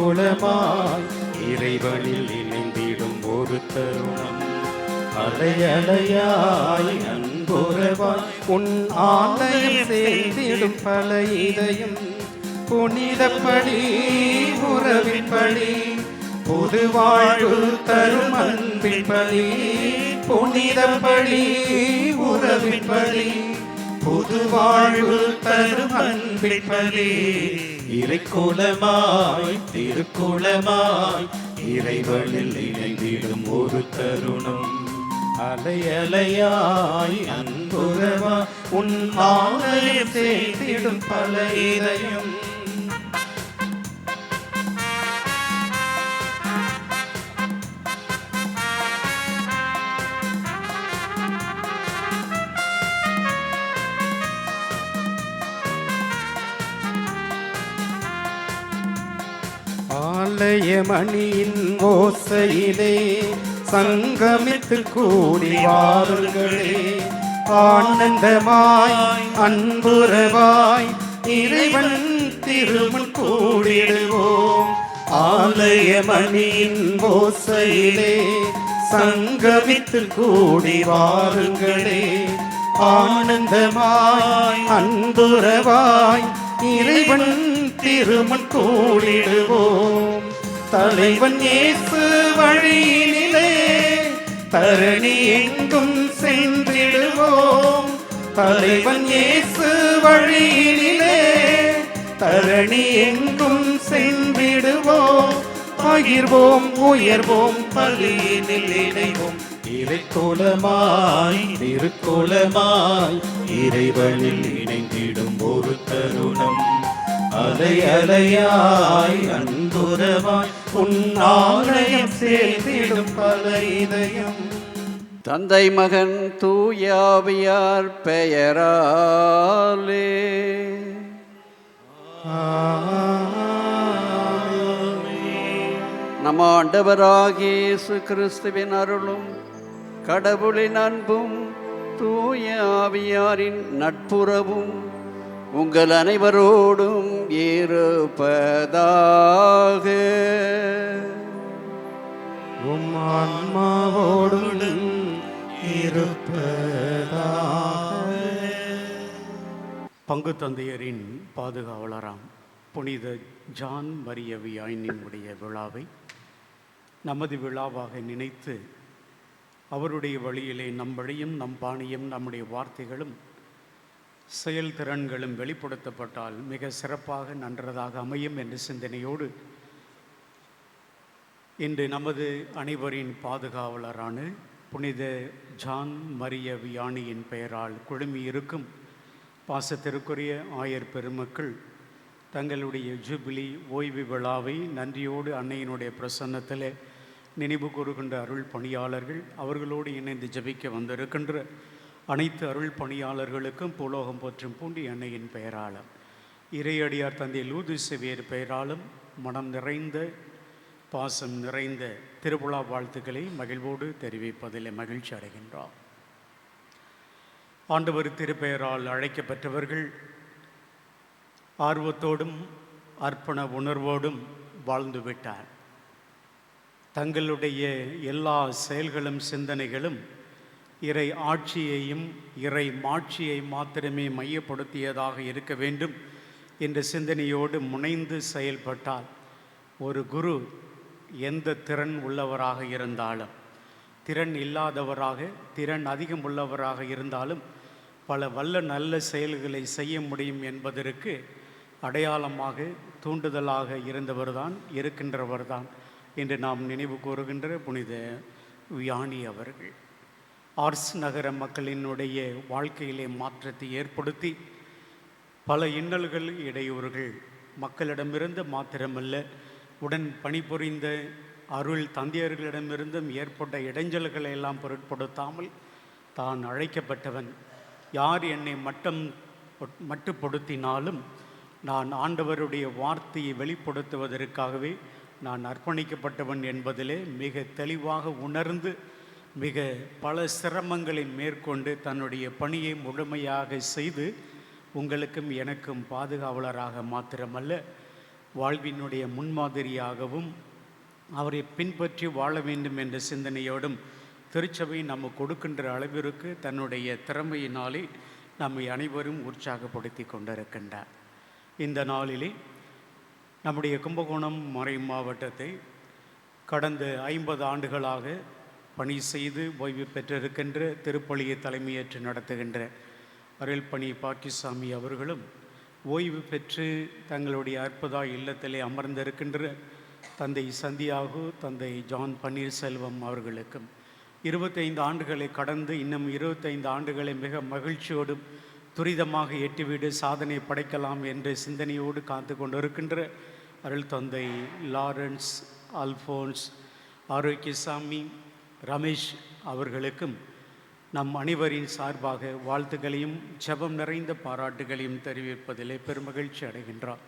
திருக்குளமாய் இறைவனில் இணைந்திடும் ஒரு தருணம். அலையலையாய் அன்புறவாய் உன் ஆலயம் சேர்ந்திடும் பல இதயம். புனிதப்படி உறவின்படி புது வாழ்வு தரும் அன்பின்படி. புனிதப்படி உறவின்படி புது வாழ்வு தரும் அன்பின்படி. இறைக்குளமாய் திருக்குளமாய் இறைவனில் இணைந்திடும் ஒரு தருணம். அலையலையாய் அன்புறவாய் உன் ஆலயம் சேர்ந்திடும் பல இதயம். ஆலயமணியின் ஓசையிலே சங்கமித்து கூடி வாருங்களே. ஆனந்தமாய் அன்புறவாய் இறைவன் திருமுன் கூடிடுவோம். ஆலயமணியின் ஓசையிலே சங்கமித்து கூடி வாருங்களே. ஆனந்தமாய் அன்புறவாய் இறைவன் திருமுன் கூடிடுவோம். தலைவன் இயேசு வழியினிலே தரணி எங்கும் சென்றிடுவோம். தலைவன் இயேசு வழியினிலே தரணி எங்கும் சென்றிடுவோம். பகிர்வோம் உயர்வோம் பலியினில் இணைவோம். இறைக்குளமாய் திருக்குளமாய் இறைவனில் இணைந்திடும் ஒரு தருணம். அலை அலையாய் அன்புறவாய் உன் ஆலயம் சேர்ந்திடும் பல இதயம். தந்தை மகன் தூயாவியார் பெயராலே நம் ஆண்டவராகிய இயேசு கிறிஸ்துவின் அருளும் கடவுளின் அன்பும் தூய ஆவியாரின் நட்புறவும் உங்கள் அனைவரோடும் இருப்பதாக. உம் ஆன்மாவோடும் இருப்பதாக. பங்கு தந்தையரின் பாதுகாவலராம் புனித ஜான் மரிய வியாயினுடைய விழாவை நமது விழாவாக நினைத்து அவருடைய வழியிலே நம் வழியும் நம் பாணியும் நம்முடைய வார்த்தைகளும் செயல்திறன்களும் வெளிப்படுத்தப்பட்டால் மிக சிறப்பாக நன்றதாக அமையும் என்ற சிந்தனையோடு இன்று நமது அனைவரின் பாதுகாவலரான புனித ஜான் மரிய வியானியின் பெயரால் குழுமி இருக்கும் பாசத்திற்குரிய ஆயர் பெருமக்கள் தங்களுடைய ஜூபிலி ஓய்வு விழாவை நன்றியோடு அன்னையினுடைய பிரசன்னத்தில் நினைவு கூறுகின்ற அருள் பணியாளர்கள், அவர்களோடு இணைந்து ஜபிக்க வந்திருக்கின்ற அனைத்து அருள் பணியாளர்களுக்கும் பூலோகம் போற்றும் பூண்டி அன்னையின் பெயராலும் இறையடியார் தந்தை லூது செவியர் பெயராலும் மனம் நிறைந்த பாசம் நிறைந்த திருவிழா வாழ்த்துக்களை மகிழ்வோடு தெரிவிப்பதில் மகிழ்ச்சி அடைகின்றோம். ஆண்டவர் திருப்பெயரால் அழைக்கப்பட்டவர்கள் ஆர்வத்தோடும் அர்ப்பண உணர்வோடும் வாழ்ந்துவிட்டார். தங்களுடைய எல்லா செயல்களும் சிந்தனைகளும் இறை ஆட்சியையும் இறை மாட்சியை மாத்திரமே மையப்படுத்தியதாக இருக்க வேண்டும் என்ற சிந்தனையோடு முனைந்து செயல்பட்டால் ஒரு குரு எந்த திறன் உள்ளவராக இருந்தாலும், திறன் இல்லாதவராக திறன் அதிகம் உள்ளவராக இருந்தாலும் பல வல்ல நல்ல செயல்களை செய்ய முடியும் என்பதற்கு அடையாளமாக தூண்டுதலாக இருந்தவர்தான் இருக்கின்றவர்தான் என்று நாம் நினைவு கூறுகின்ற புனித வியானி அவர்கள் ஆர்ஸ் நகர மக்களினுடைய வாழ்க்கையிலே மாற்றத்தை ஏற்படுத்தி பல இன்னல்கள் இடையூறுகள் மக்களிடமிருந்து மாத்திரமல்ல உடன் பணிபுரிந்த அருள் தந்தையர்களிடமிருந்தும் ஏற்பட்ட இடைஞ்சல்களை எல்லாம் பொருட்படுத்தாமல் தான் அழைக்கப்பட்டவன், யார் என்னை மட்டுப்படுத்தினாலும் நான் ஆண்டவருடைய வார்த்தையை வெளிப்படுத்துவதற்காகவே நான் அர்ப்பணிக்கப்பட்டவன் என்பதிலே மிக தெளிவாக உணர்ந்து மிக பல சிரமங்களை மேற்கொண்டு தன்னுடைய பணியை முழுமையாக செய்து உங்களுக்கும் எனக்கும் பாதுகாவலராக மாத்திரமல்ல வாழ்வினுடைய முன்மாதிரியாகவும் அவரை பின்பற்றி வாழ வேண்டும் என்ற சிந்தனையோடும் திருச்சபை நம்ம கொடுக்கின்ற அளவிற்கு தன்னுடைய திறமையினாலே நம்மை அனைவரும் உற்சாகப்படுத்தி கொண்டிருக்கின்றார். இந்த நாளிலே நம்முடைய கும்பகோணம் மறை மாவட்டத்தை கடந்த 50 ஆண்டுகளாக பணி செய்து ஓய்வு பெற்றிருக்கின்ற திருப்பலியை தலைமையேற்று நடத்துகின்ற அருள்பணி பாக்கிசாமி அவர்களும், ஓய்வு பெற்று தங்களுடைய அற்புதா இல்லத்திலே அமர்ந்திருக்கின்ற தந்தை சந்தியாகு, தந்தை ஜான் பன்னீர்செல்வம் அவர்களுக்கும் 25 ஆண்டுகளை கடந்து இன்னும் 25 ஆண்டுகளை மிக மகிழ்ச்சியோடும் துரிதமாக எட்டிவிடு சாதனை படைக்கலாம் என்ற சிந்தனையோடு காத்து கொண்டிருக்கின்ற அருள் தந்தை லாரன்ஸ், அல்ஃபோன்ஸ், ஆரோக்கியசாமி, ரமேஷ் அவர்களுக்கும் நம் அனைவரின் சார்பாக வாழ்த்துக்களையும் ஜெபம் நிறைந்த பாராட்டுகளையும் தெரிவிப்பதிலே பெருமகிழ்ச்சி அடைகின்றார்.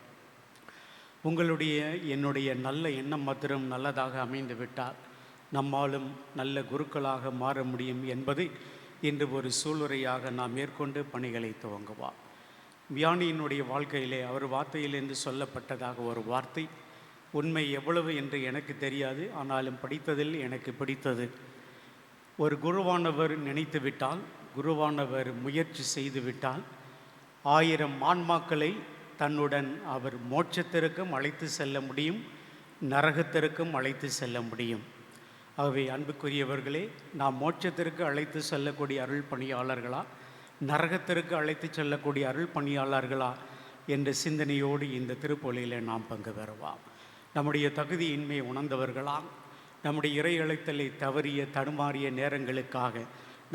உங்களுடைய என்னுடைய நல்ல எண்ணம் மாத்திரம் நல்லதாக அமைந்து விட்டால் நம்மாலும் நல்ல குருக்களாக மாற முடியும் என்பதை இன்று ஒரு சூளுரையாக நாம் மேற்கொண்டு பணிகளை துவங்குவார். வியானியினுடைய வாழ்க்கையிலே அவர் வார்த்தையிலிருந்து சொல்லப்பட்டதாக ஒரு வார்த்தை, உண்மை எவ்வளவு என்று எனக்கு தெரியாது, ஆனாலும் படித்ததில் எனக்கு பிடித்தது. ஒரு குருவானவர் நினைத்து விட்டால், குருவானவர் முயற்சி செய்து விட்டால் 1000 ஆன்மாக்களை தன்னுடன் அவர் மோட்சத்திற்கும் அழைத்து செல்ல முடியும், நரகத்திற்கும் அழைத்து செல்ல முடியும். ஆகவே அன்புக்குரியவர்களே, நாம் மோட்சத்திற்கு அழைத்து செல்லக்கூடிய அருள் பணியாளர்களா, நரகத்திற்கு அழைத்து செல்லக்கூடிய அருள் பணியாளர்களா என்ற சிந்தனையோடு இந்த திருப்பலியில் நாம் பங்கு பெறுவோம். நம்முடைய தகுதியின்மை உணர்ந்தவர்களா, நம்முடைய இறை அழைத்தலை தவறிய தடுமாறிய நேரங்களுக்காக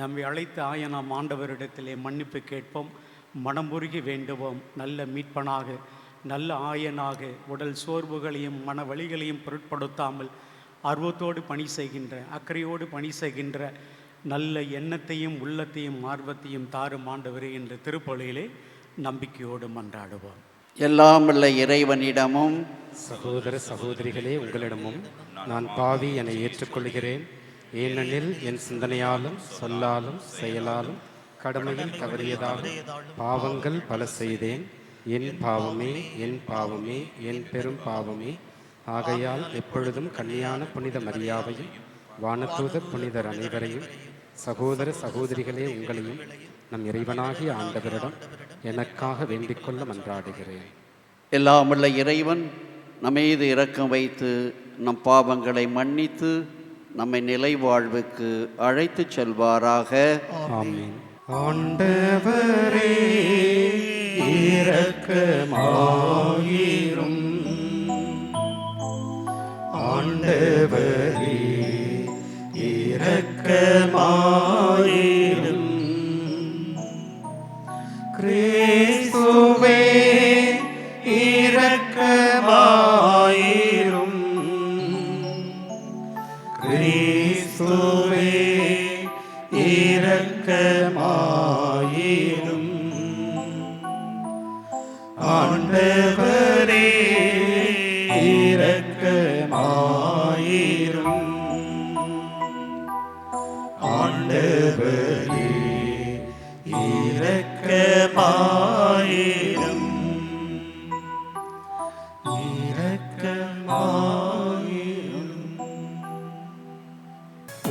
நம்மை அழைத்த ஆயனாம் ஆண்டவரிடத்திலே மன்னிப்பு கேட்போம், மனமுருகி வேண்டுவோம். நல்ல மீட்பனாக, நல்ல ஆயனாக, உடல் சோர்வுகளையும் மன வலிகளையும் பொருட்படுத்தாமல் ஆர்வத்தோடு பணி செய்கின்ற, அக்கறையோடு பணி செய்கின்ற நல்ல எண்ணத்தையும் உள்ளத்தையும் ஆர்வத்தையும் தாரும் ஆண்டவரே என்ற திருப்பலியிலே நம்பிக்கையோடு மன்றாடுவோம். எல்லாம் உள்ள இறைவனிடமும் சகோதர சகோதரிகளே, உங்களிடமும் நான் பாவி என ஏற்றுக்கொள்கிறேன். ஏனெனில் என் சிந்தனையாலும் சொல்லாலும் செயலாலும் கடமையில் தவறியதாலும் பாவங்கள் பல செய்தேன். என் பாவமே, என் பாவமே, என் பெரும் பாவமே. ஆகையால் எப்பொழுதும் கன்னியான புனித மரியாவையும் வானதூதர் புனிதர் அனைவரையும், சகோதர சகோதரிகளே உங்களையும் நம் இறைவனாகிய ஆண்டவரிடம் எனக்காக வேண்டிக்கொள்ள மன்றாடுகிறேன். எல்லாம் உள்ள இறைவன் நம்மீது இரக்கம் வைத்து நம் பாவங்களை மன்னித்து நம்மை நிலை வாழ்வுக்கு அழைத்து செல்வாராக. ஆமென். ஆண்டவரே இரக்கமாயிரும். ஆண்டவரே இரக்கமாயிரும். கிறிஸ்துவே இரக்கமாயிரும். கிறிஸ்துவே இரக்கமாயிரும். ஆண்டவரே இரக்கமாயிரும். ஆண்டவரே இரக்கமாயிரும். இரக்கமாயிரும்.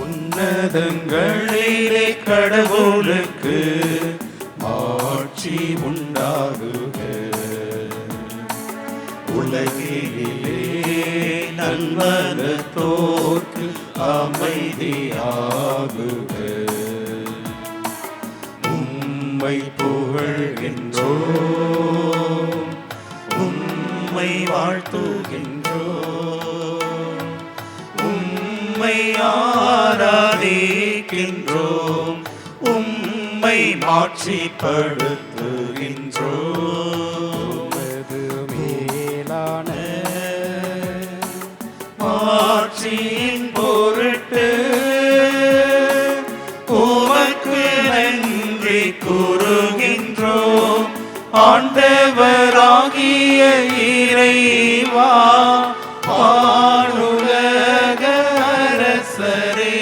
உன்னதங்களிலே கடவுளுக்கு ஆட்சி உண்டாகுக. உலகிலே நன்மனத்தோர்க்கு அமைதியாகுக. உம்மை புகழ்கின்றோம், உம்மை வாழ்த்துகின்றோம், உம்மை ஆராதிக்கின்றோம், உம்மை மாட்சிப்படுத்துகின்றோம். மேலான மாட்சியின் பொருட்டு உமக்கு நன்றி கூறுகின்றோம். ஆண்டவராகிய இறைவா, பாருலக அரசரே,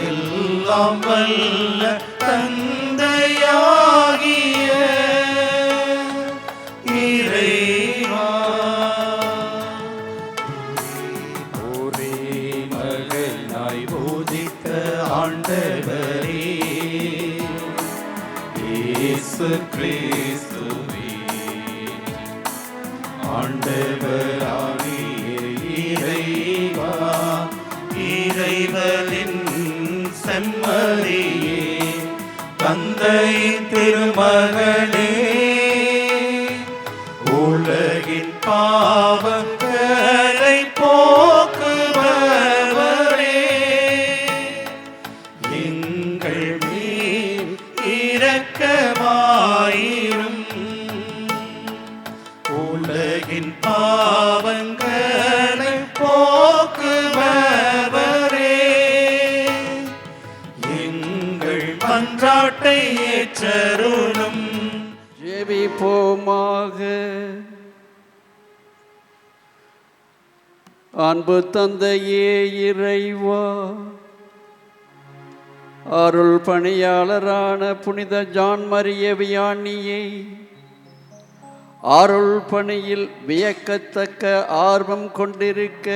எல்லாம் வல்ல தந்தையாகிய இறைவா, இயேசு கிறிஸ்துவே ஆண்டவராகிய இறைவா, இறைவனின் செம்மறியே, தந்தையின் திருமகனே, உலகின் பாவங்களை போக்குபவரே, எங்கள் மேல் இரக்கமாயிரும். உலகின் பாவங்களை போக்குபவரே, எங்கள் மன்றாட்டை ஏற்றருளும். ஜெபிப்போமாக. அன்பு தந்தையே இறைவா, அருள் பணியாளரான புனித ஜான் மரிய வியானியை அருள் பணியில் வியக்கத்தக்க ஆர்வம் கொண்டிருக்க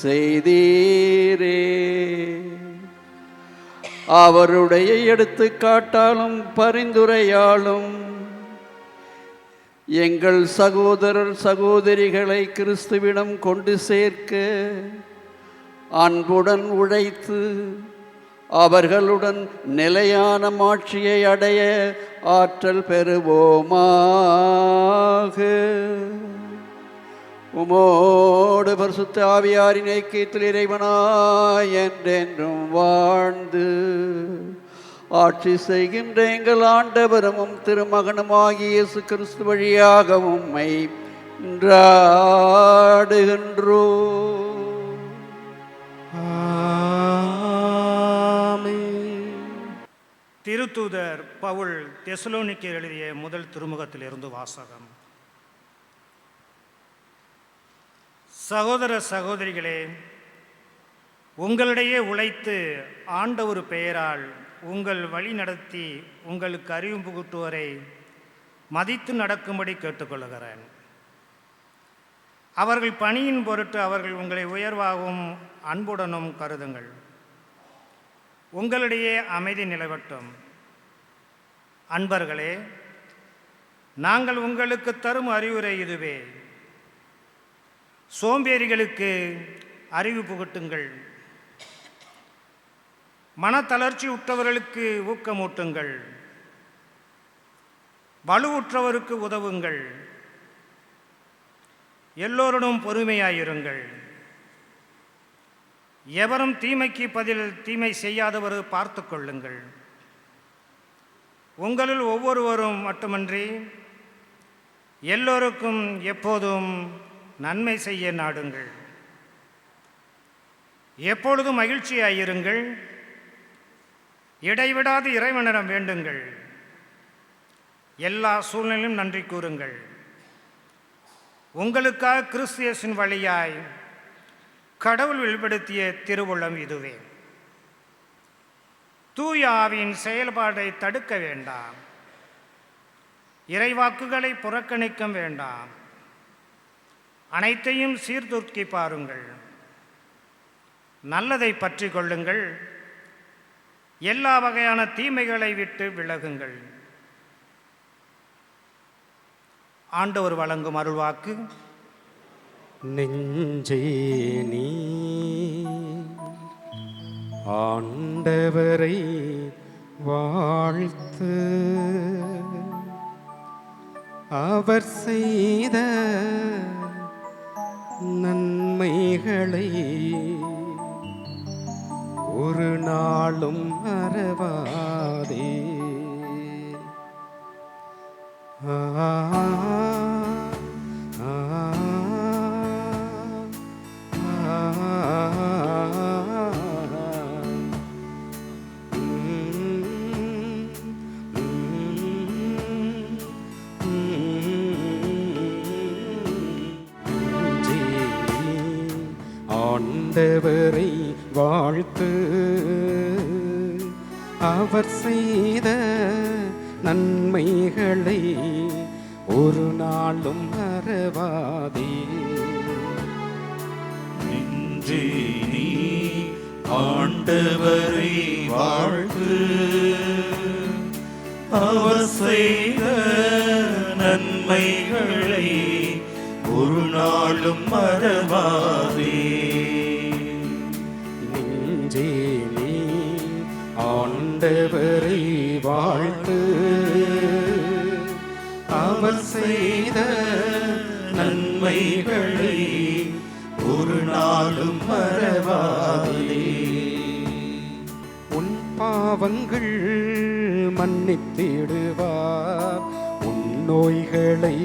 செய்தீரே. அவருடைய எடுத்துக்காட்டாலும் பரிந்துரையாலும் எங்கள் சகோதரர் சகோதரிகளை கிறிஸ்துவிடம் கொண்டு சேர்க்க அன்புடன் உழைத்து அவர்களுடன் நிலையான மாட்சியை அடைய ஆற்றல் பெறுவோமாக. உமோடு பரிசுத்த ஆவியாரின் ஐக்கியத்தில் இறைவனாய் என்றென்றும் வாழ்ந்து ஆட்சி செய்கின்ற எங்கள் ஆண்டவரும் திருமகனுமாகிய இயேசு கிறிஸ்து வழியாக உம்மை மன்றாடுகின்றோம். திருத்தூதர் பவுல் தெசலோனிக்கேயர் எழுதிய முதல் திருமுகத்திலிருந்து வாசகம். சகோதர சகோதரிகளே, உங்களிடையே உழைத்து ஆண்டவர் பெயரால் உங்கள் வழி நடத்தி உங்களுக்கு அறிவு புகுட்டுவரை மதித்து நடக்கும்படி கேட்டுக்கொள்கிறேன். அவர்கள் பணியின் பொருட்டு அவர்கள் உங்களை உயர்வாகவும் அன்புடனும் கருதுங்கள். உங்களிடையே அமைதி நிலவட்டும். அன்பர்களே, நாங்கள் உங்களுக்கு தரும் அறிவுரை இதுவே: சோம்பேறிகளுக்கு அறிவு புகட்டுங்கள், மனத்தளர்ச்சி உற்றவர்களுக்கு ஊக்கமூட்டுங்கள், வலுவுற்றவருக்கு உதவுங்கள், எல்லோருடன் பொறுமையாயிருங்கள். எவரும் தீமைக்கு பதில் தீமை செய்யாதவர் பார்த்து கொள்ளுங்கள். உங்களில் ஒவ்வொருவரும் மட்டுமன்றி எல்லோருக்கும் எப்போதும் நன்மை செய்ய நாடுங்கள். எப்பொழுதும் மகிழ்ச்சியாயிருங்கள். இடைவிடாது இறைவனிடம் வேண்டுங்கள். எல்லா சூழ்நிலையும் நன்றி கூறுங்கள். உங்களுக்காக கிறிஸ்து இயேசுவின் வழியாய் கடவுள் வெளிப்படுத்திய திருவுள்ளம் இதுவே. தூய ஆவியின் செயல்பாட்டை தடுக்க வேண்டாம். இறைவாக்குகளை புறக்கணிக்க வேண்டாம். அனைத்தையும் சீர்தூக்கி பாருங்கள். நல்லதை பற்றி கொள்ளுங்கள். எல்லா வகையான தீமைகளை விட்டு விலகுங்கள். ஆண்டவர் வழங்கும் அருள்வாக்கு. நெஞ்சே நீ ஆண்டவரை வாழ்த்து, அவர் செய்த நன்மைகளை ஒரு நாளும் மறவாதே. ஆண்டவரை வாழ்த்து, அவர் செய்த நன்மைகளை ஒரு நாளும் மறவாதே. நெஞ்சே நீ ஆண்டவரை வாழ்த்து, அவர் செய்த நன்மைகளை ஒரு நாளும் மறவாதே. நெஞ்சே நீ ஆண்டவரை வாழ்த்து, அவர் செய்த நன்மைகளை ஒரு நாளும் மறவாதே. உன் பாவங்கள் மன்னித்திடுவார், உன் நோய்களை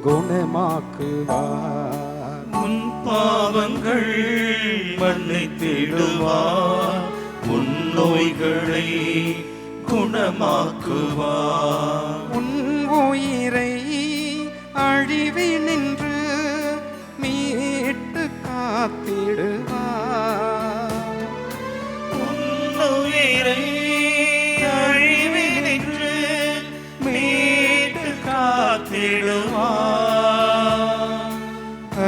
குணமாக்குவார். உன் பாவங்கள் மன்னித்திடுவார், உன் நோய்களை குணமாக்குவார். உன் உயிரை அழிவினின்று மீட்டு காத்திடுவார். உன்னுயிரை அழிவினின்று மீட்டு காத்திடுவார்.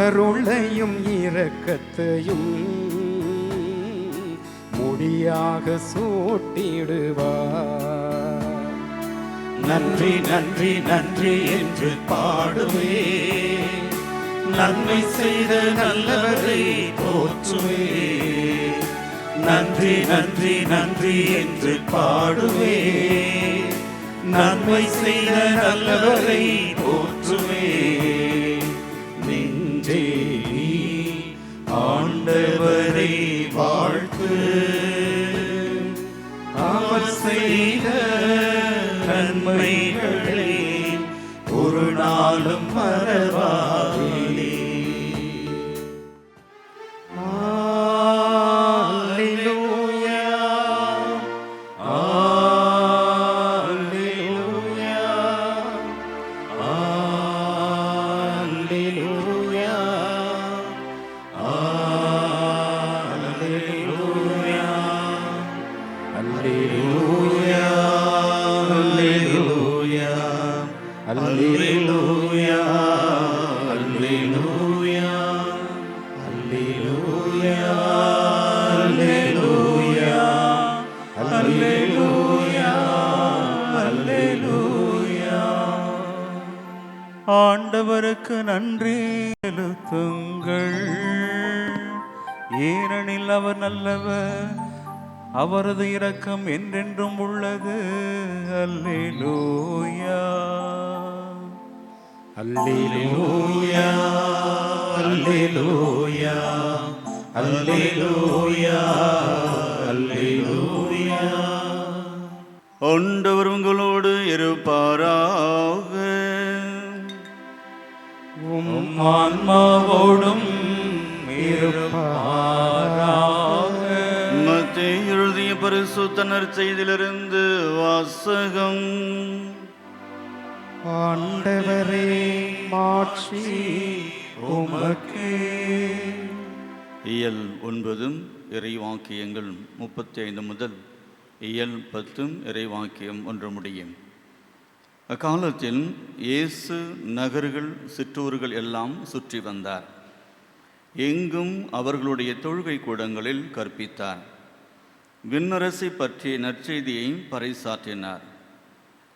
அருளையும் இரக்கத்தையும் முடியாக சூட்டிடுவார். நன்றி நன்றி நன்றி என்று பாடுவே, நன்மை செய்த நல்லவரை போற்றுவே. நன்றி நன்றி நன்றி என்று பாடுவே, நன்மை செய்த நல்லவரை போற்றுவே. நெஞ்சே நீ ஆண்டவரை வாழ்த்து, அவர் செய்த நன்மைகளை ஒரு நாளும் மறவாதே. அல்லேலூயா, அல்லேலூயா, அல்லேலூயா, அல்லேலூயா, அல்லேலூயா, அல்லேலூயா, அல்லேலூயா, அல்லேலூயா, அல்லேலூயா, அல்லேலூயா, அல்லேலூயா. ஆண்டவருக்கு நன்றி செலுத்துங்கள், ஏனெனில் அவர் நல்லவர், அவரது இரக்கம் என்றென்றும் உள்ளது. அல்லேலூயா, அல்லேலூயா, அல்லேலூயா, அல்லேலூயா, அல்லேலூயா. ஆண்டவர் உங்களோடு இருப்பாராக. உம் ஆன்மாவோடும் இருப்பாராக. மத்தேயு எழுதிய பரிசுத்த நற்செய்தியிலிருந்து வாசகம். ஆண்டவரே மாட்சி உமக்கே. இயல் 9 இறைவாக்கியங்கள் 35 முதல் இயல் 10 இறைவாக்கியம் 1 முடியும். அக்காலத்தில் இயேசு நகர்கள் சிற்றூர்கள் எல்லாம் சுற்றி வந்தார். எங்கும் அவர்களுடைய தொழுகை கூடங்களில் கற்பித்தார். விண்ணரசை பற்றிய நற்செய்தியை பறைசாற்றினார்.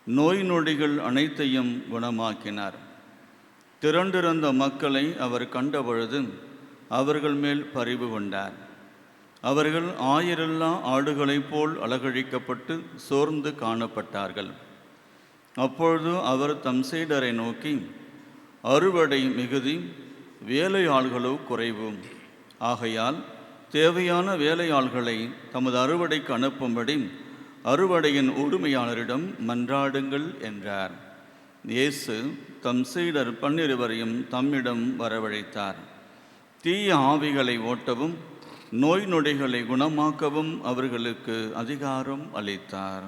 நோய் நொடிகள் அனைத்தையும் குணமாக்கினார். திரண்டிருந்த மக்களை அவர் கண்டபொழுது அவர்கள் மேல் பரிவு கொண்டார். அவர்கள் ஆயிரல்லா ஆடுகளைப் போல் அலகழிக்கப்பட்டு சோர்ந்து காணப்பட்டார்கள். அப்பொழுது அவர் தம் சீடரை நோக்கி, அறுவடை மிகுதி, வேலையாள்களோ குறைவு. ஆகையால் தேவையான வேலையாள்களை தமது அறுவடைக்கு அனுப்பும்படி அறுவடையின் உரிமையாளரிடம் மன்றாடுங்கள் என்றார். இயேசு தம் சீடர் 12 தம்மிடம் வரவழைத்தார். தீய ஆவிகளை ஓட்டவும் நோய் நொடிகளை குணமாக்கவும் அவர்களுக்கு அதிகாரம் அளித்தார்.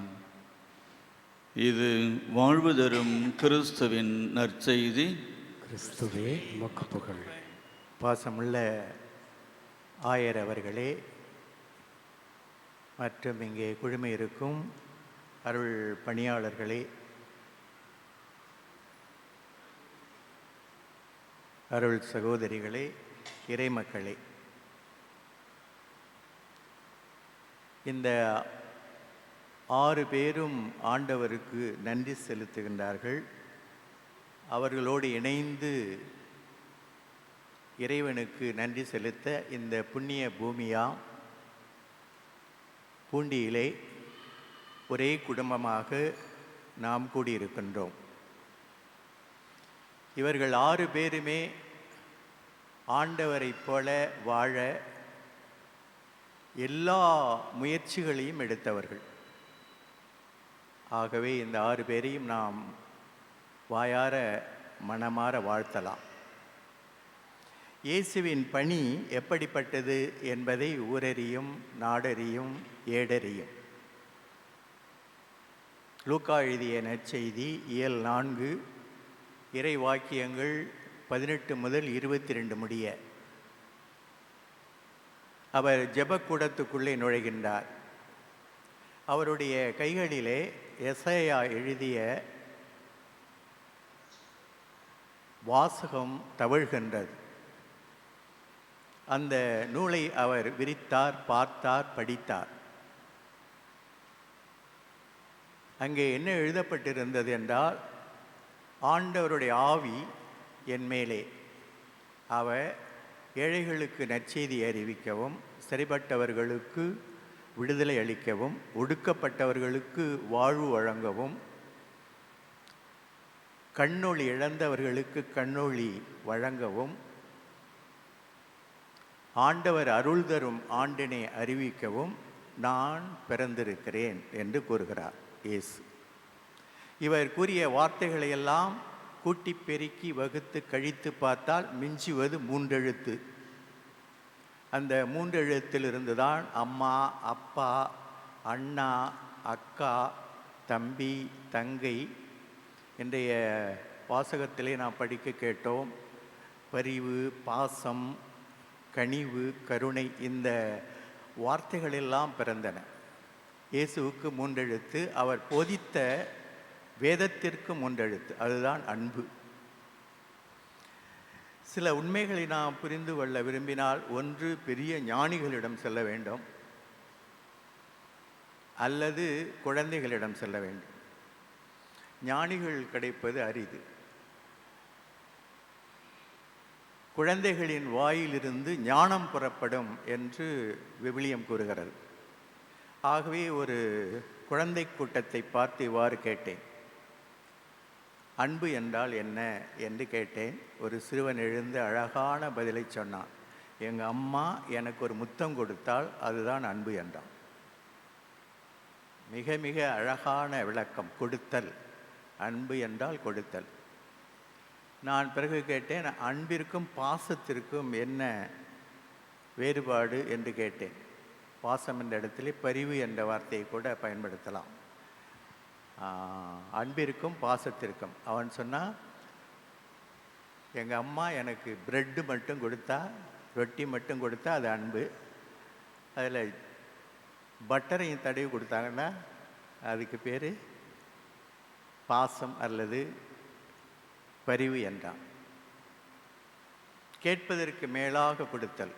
இது வாழ்வு தரும் கிறிஸ்துவின் நற்செய்தி. கிறிஸ்துவே உமக்கு புகழ். பாசமுள்ள ஆயர் அவர்களே மற்றும் இங்கே குழுமை இருக்கும் அருள் பணியாளர்களே, அருள் சகோதரிகளே, இறைமக்களே, இந்த 6 பேரும் ஆண்டவருக்கு நன்றி செலுத்துகின்றார்கள். அவர்களோடு இணைந்து இறைவனுக்கு நன்றி செலுத்த இந்த புண்ணிய பூமியாம் பூண்டியிலே ஒரே குடும்பமாக நாம் கூடியிருக்கின்றோம். இவர்கள் 6 பேருமே ஆண்டவரைப் போல வாழ எல்லா முயற்சிகளையும் எடுத்தவர்கள். ஆகவே இந்த 6 பேரையும் நாம் வாயார மனமாற வாழ்த்தலாம். இயேசுவின் பணி எப்படிப்பட்டது என்பதை ஊரறியும் நாடறியும் ஏடறியும். லூக்கா எழுதிய நற்செய்தி இயல் 4 இறை வாக்கியங்கள் 18 முதல் 22 முடிய. அவர் ஜெபக்கூடத்துக்குள்ளே நுழைகின்றார். அவருடைய கைகளிலே எசையா எழுதிய வாசகம் தவழ்கின்றது. அந்த நூலை அவர் விரித்தார், பார்த்தார், படித்தார். அங்கே என்ன எழுதப்பட்டிருந்தது என்றால், ஆண்டவருடைய ஆவி என் மேலே, அவர் ஏழைகளுக்கு நற்செய்தி அறிவிக்கவும், சிறைப்பட்டவர்களுக்கு விடுதலை அளிக்கவும், ஒடுக்கப்பட்டவர்களுக்கு வாழ்வு வழங்கவும், கண்ணொளி இழந்தவர்களுக்கு கண்ணொளி வழங்கவும், ஆண்டவர் அருள் தரும் ஆண்டினை அறிவிக்கவும் நான் பிறந்திருக்கிறேன் என்று கூறுகிறார் இயேசு. இவர் கூறிய வார்த்தைகளையெல்லாம் கூட்டி பெருக்கி வகுத்து கழித்து பார்த்தால் மிஞ்சுவது 3 எழுத்து. அந்த 3 எழுத்திலிருந்து தான் அம்மா, அப்பா, அண்ணா, அக்கா, தம்பி, தங்கை. இன்றைய வாசகத்திலே நாம் படிக்க கேட்டோம். பரிவு, பாசம், கனிவு, கருணை, இந்த வார்த்தைகளெல்லாம் பிறந்தன. இயேசுவுக்கு 3 எழுத்து. அவர் போதித்த வேதத்திற்கு 3 எழுத்து. அதுதான் அன்பு. சில உண்மைகளை நாம் புரிந்து கொள்ள விரும்பினால், ஒன்று பெரிய ஞானிகளிடம் செல்ல வேண்டும், அல்லது குழந்தைகளிடம் செல்ல வேண்டும். ஞானிகள் கிடைப்பது அரிது. குழந்தைகளின் வாயிலிருந்து ஞானம் புறப்படும் என்று விவிலியம் கூறுகிறது. ஆகவே ஒரு குழந்தை கூட்டத்தை பார்த்து இவ்வாறு கேட்டேன், அன்பு என்றால் என்ன என்று கேட்டேன். ஒரு சிறுவன் எழுந்து அழகான பதிலை சொன்னான். எங்கள் அம்மா எனக்கு ஒரு முத்தம் கொடுத்தால் அதுதான் அன்பு என்றான். மிக மிக அழகான விளக்கம். கொடுத்தல். அன்பு என்றால் கொடுத்தல். நான் பிறகு கேட்டேன், அன்பிற்கும் பாசத்திற்கும் என்ன வேறுபாடு என்று கேட்டேன். பாசம் என்ற இடத்துல பரிவு என்ற வார்த்தையை கூட பயன்படுத்தலாம். அன்பிற்கும் பாசத்திற்கும். அவன் சொன்னான், எங்கள் அம்மா எனக்கு பிரெட்டு மட்டும் கொடுத்தா, ரொட்டி மட்டும் கொடுத்தா அது அன்பு. அதில் பட்டரையும் தடவி கொடுத்தாங்கன்னா அதுக்கு பேர் பாசம் அல்லது பரிவு என்றான். கேட்பதற்கு மேலாக கொடுத்தல்,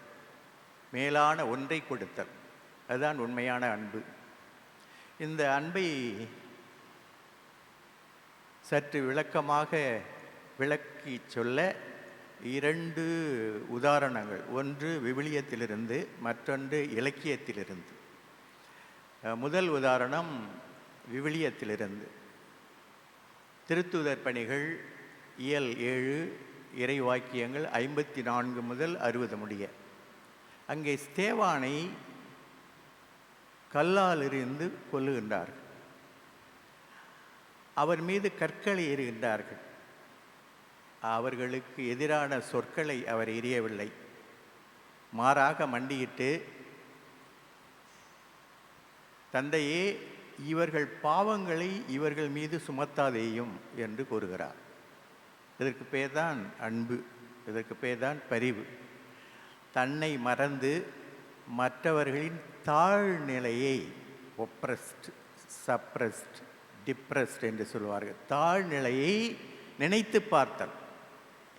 மேலான ஒன்றை கொடுத்தல், அதுதான் உண்மையான அன்பு. இந்த அன்பை சற்று விளக்கமாக விளக்கி சொல்ல 2 உதாரணங்கள். ஒன்று விவிலியத்திலிருந்து, மற்றொன்று இலக்கியத்திலிருந்து. முதல் உதாரணம் விவிலியத்திலிருந்து. திருத்தூதர் பணிகள் இயல் 7 இறை வாக்கியங்கள் 54 முதல் 60 முடிய. அங்கே ஸ்தேவானை கல்லால் எறிந்து கொல்லுகின்றார்கள். அவர் மீது கற்களை எறிகின்றார்கள். அவர்களுக்கு எதிரான சொற்களை அவர் எறியவில்லை. மாறாக மண்டியிட்டு, தந்தையே, இவர்கள் பாவங்களை இவர்கள் மீது சுமத்தாதேயும் என்று கூறுகிறார். இதற்கு பேர்தான் அன்பு. இதற்கு பேர்தான் பரிவு. தன்னை மறந்து மற்றவர்களின் தாழ்நிலையை, ஒப்ரஸ்ட், சப்ரஸ்ட், டிப்ரஸ்ட் என்று சொல்வார்கள், தாழ்நிலையை நினைத்து பார்த்தல்.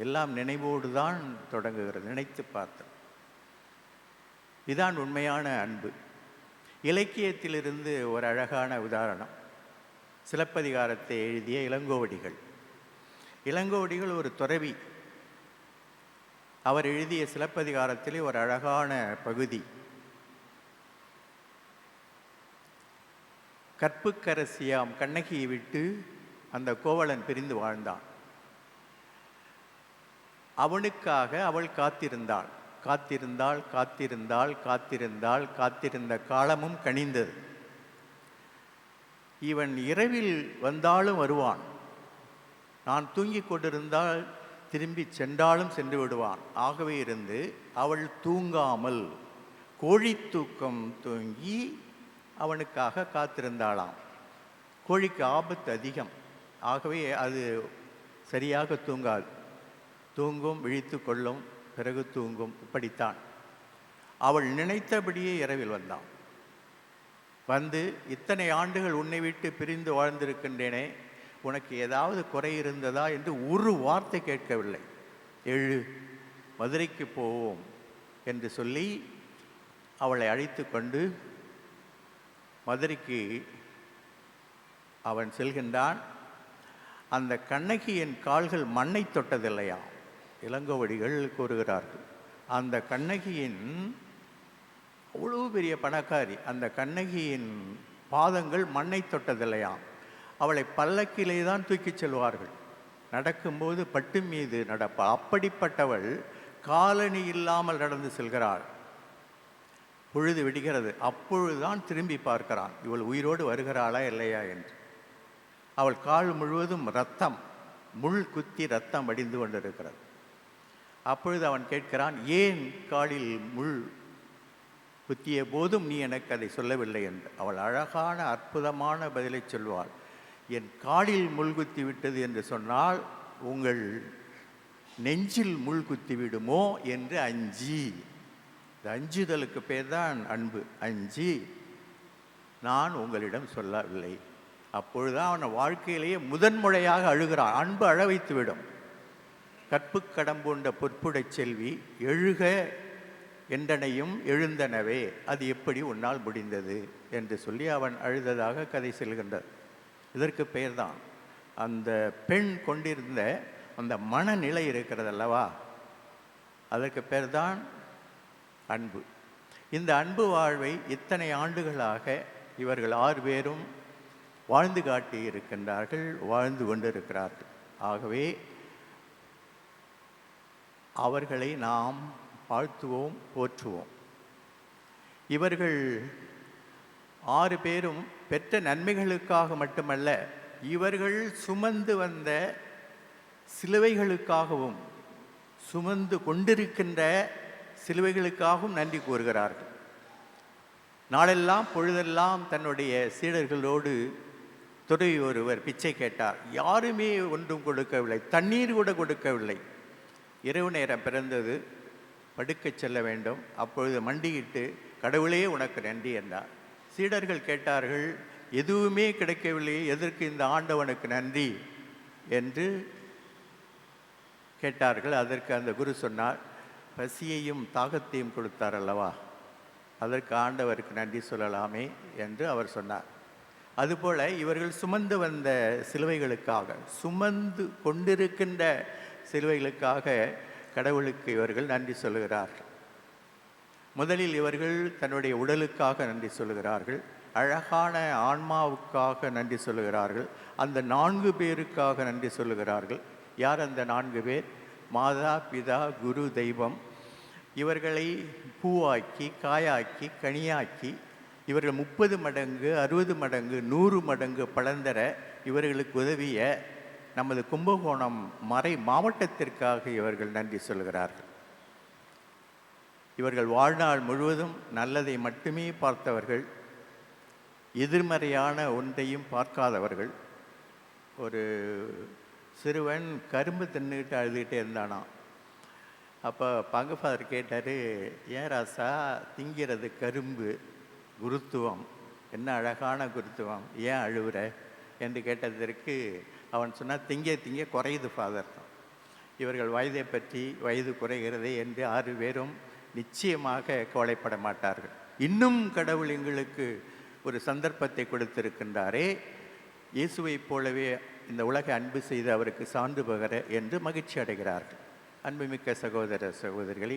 எல்லாம் நினைவோடு தான் தொடங்குகிறது. நினைத்து பார்த்தல். இதுதான் உண்மையான அன்பு. இலக்கியத்திலிருந்து ஒரு அழகான உதாரணம், சிலப்பதிகாரத்தை எழுதிய இளங்கோவடிகள். இளங்கோவடிகள் ஒரு துறவி. அவர் எழுதிய சிலப்பதிகாரத்திலே ஒரு அழகான பகுதி, கற்புக்கரசியாம் கண்ணகியை விட்டு அந்த கோவலன் பிரிந்து வாழ்ந்தான். அவனுக்காக அவள் காத்திருந்தாள். காத்திருந்தாள் காத்திருந்தாள் காத்திருந்தாள் காத்திருந்த காலமும் கனிந்தது. இவன் இரவில் வந்தாலும் வருவான், நான் தூங்கிக் கொண்டிருந்தால் திரும்பி சென்றாலும் சென்று விடுவான். ஆகவே இருந்து அவள் தூங்காமல் கோழி தூக்கம் தூங்கி அவனுக்காக காத்திருந்தாளாம். கோழிக்கு ஆபத்து அதிகம், ஆகவே அது சரியாக தூங்காது. தூங்கும், விழித்து கொள்ளும், பிறகு தூங்கும். இப்படித்தான் அவள் நினைத்தபடியே இரவில் வந்தான். வந்து, இத்தனை ஆண்டுகள் உன்னை விட்டு பிரிந்து வாழ்ந்திருக்கின்றேனே, உனக்கு ஏதாவது குறை இருந்ததா என்று ஒரு வார்த்தை கேட்கவில்லை. எழு, மதுரைக்கு போவோம் என்று சொல்லி அவளை அழைத்து கொண்டு மதுரைக்கு அவன் செல்கின்றான். அந்த கண்ணகியின் கால்கள் மண்ணை தொட்டதில்லையா, இளங்கோவடிகள் கூறுகிறார்கள். அந்த கண்ணகியின் அவ்வளோ பெரிய பணக்காரி, அந்த கண்ணகியின் பாதங்கள் மண்ணை தொட்டதில்லையாம். அவளை பல்லக்கிலே தான் தூக்கிச் செல்வார்கள். நடக்கும்போது பட்டு மீது நடப்பாள். அப்படிப்பட்டவள் காலணி இல்லாமல் நடந்து செல்கிறாள். பொழுது விடுகிறது. அப்பொழுதுதான் திரும்பி பார்க்கிறான், இவள் உயிரோடு வருகிறாளா இல்லையா என்று. அவள் கால் முழுவதும் இரத்தம், முள் குத்தி இரத்தம் வடிந்து கொண்டிருக்கிறது. அப்பொழுது அவன் கேட்கிறான், ஏன் காலில் முள் குத்திய போதும் நீ எனக்கு அதை சொல்லவில்லை என்று. அவள் அழகான அற்புதமான பதிலை சொல்வாள். என் காலில் முள் குத்தி விட்டது என்று சொன்னால் உங்கள் நெஞ்சில் முள் குத்தி விடுமோ என்று அஞ்சி. இந்த அஞ்சுதலுக்கு பேர் தான் அன்பு. அஞ்சி நான் உங்களிடம் சொல்லவில்லை. அப்பொழுதுதான் அவன் வாழ்க்கையிலேயே முதன்முறையாக அழுகிறான். அன்பு அழ வைத்துவிடும். கற்பு கடம்பூண்ட பொற்புடை செல்வி எழுக என்றனையும் எழுந்தனவே, அது எப்படி உன்னால் முடிந்தது என்று சொல்லி அவன் அழுததாக கதை செல்கின்றது. இதற்கு பெயர்தான் அந்த பெண் கொண்டிருந்த அந்த மனநிலை இருக்கிறது அல்லவா, அதற்கு பேர்தான் அன்பு. இந்த அன்பு வாழ்வை இத்தனை ஆண்டுகளாக இவர்கள் 6 பேரும் வாழ்ந்து காட்டி இருக்கின்றார்கள், வாழ்ந்து கொண்டிருக்கிறார்கள். ஆகவே அவர்களை நாம் வாழ்த்துவோம், போற்றுவோம். இவர்கள் 6 பேரும் பெற்ற நன்மைகளுக்காக மட்டுமல்ல, இவர்கள் சுமந்து வந்த சிலுவைகளுக்காகவும் சுமந்து கொண்டிருக்கின்ற சிலுவைகளுக்காகவும் நன்றி கூறுகிறார்கள். நாளெல்லாம் பொழுதெல்லாம் தன்னுடைய சீடர்களோடு துறவி ஒருவர் பிச்சை கேட்டார். யாருமே ஒன்றும் கொடுக்கவில்லை, தண்ணீர் கூட கொடுக்கவில்லை. இரவு நேரம் பிறந்தது, படுக்கச் செல்ல வேண்டும். அப்பொழுது மண்டியிட்டு, கடவுளே உனக்கு நன்றி என்றார். சீடர்கள் கேட்டார்கள், எதுவுமே கிடைக்கவில்லை, எதற்கு இந்த ஆண்டவனுக்கு நன்றி என்று கேட்டார்கள். அதற்கு அந்த குரு சொன்னார், பசியையும் தாகத்தையும் கொடுத்தார் அல்லவா, அதற்கு ஆண்டவருக்கு நன்றி சொல்லலாமே என்று அவர் சொன்னார். அதுபோல இவர்கள் சுமந்து வந்த சிலுவைகளுக்காக, சுமந்து கொண்டிருக்கின்ற சிலுவைகளுக்காக கடவுளுக்கு இவர்கள் நன்றி சொல்லுகிறார்கள். முதலில் இவர்கள் தன்னுடைய உடலுக்காக நன்றி சொல்லுகிறார்கள், அழகான ஆன்மாவுக்காக நன்றி சொல்லுகிறார்கள், அந்த 4 பேருக்காக நன்றி சொல்லுகிறார்கள். யார் அந்த 4 பேர்? மாதா, பிதா, குரு, தெய்வம். இவர்களை பூவாக்கி, காயாக்கி, கனியாக்கி, இவர்கள் 30 மடங்கு, 60 மடங்கு, 100 மடங்கு பலந்தர இவர்களுக்கு உதவிய நமது கும்பகோணம் மறை மாவட்டத்திற்காக இவர்கள் நன்றி சொல்கிறார்கள். இவர்கள் வாழ்நாள் முழுவதும் நல்லதை மட்டுமே பார்த்தவர்கள், எதிர்மறையான ஒன்றையும் பார்க்காதவர்கள். ஒரு சிறுவன் கரும்பு தின்னுக்கிட்டு அழுதுகிட்டே இருந்தானாம். அப்போ பங்குஃபாதர் கேட்டார், ஏன் ராசா திங்கிறது கரும்பு, குருத்துவம், என்ன அழகான குருத்துவம், ஏன் அழுவுற என்று கேட்டதற்கு அவன் சொன்னால், திங்க திங்க குறையுது ஃபாதர். இவர்கள் வயதை பற்றி, வயது குறைகிறதே என்று 6 பேரும் நிச்சயமாக கவலைப்பட மாட்டார்கள். இன்னும் கடவுள் எங்களுக்கு ஒரு சந்தர்ப்பத்தை கொடுத்திருக்கின்றாரே, இயேசுவைப் போலவே இந்த உலகை அன்பு செய்து அவருக்கு சான்று பகர என்று மகிழ்ச்சி அடைகிறார்கள். அன்புமிக்க சகோதர சகோதரிகளே,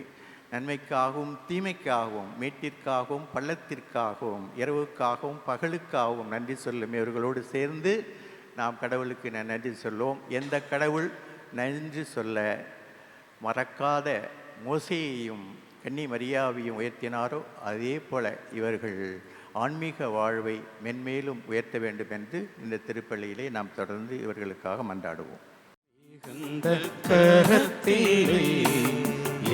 நன்மைக்காகவும் தீமைக்காகவும், மேட்டிற்காகவும் பள்ளத்திற்காகவும், இரவுக்காகவும் பகலுக்காகவும் நன்றி சொல்லும் இவர்களோடு சேர்ந்து நாம் கடவுளுக்கு நன்றி சொல்லுவோம். எந்த கடவுள் நன்றி சொல்ல மறக்காத மோசேயையும் கன்னி மரியாவையும் உயர்த்தினாரோ அதே போல இவர்கள் ஆன்மீக வாழ்வை மென்மேலும் உயர்த்த வேண்டும் என்று இந்த திருப்பலியிலே நாம் தொடர்ந்து இவர்களுக்காக மன்றாடுவோம். மிகுந்த கரத்திலே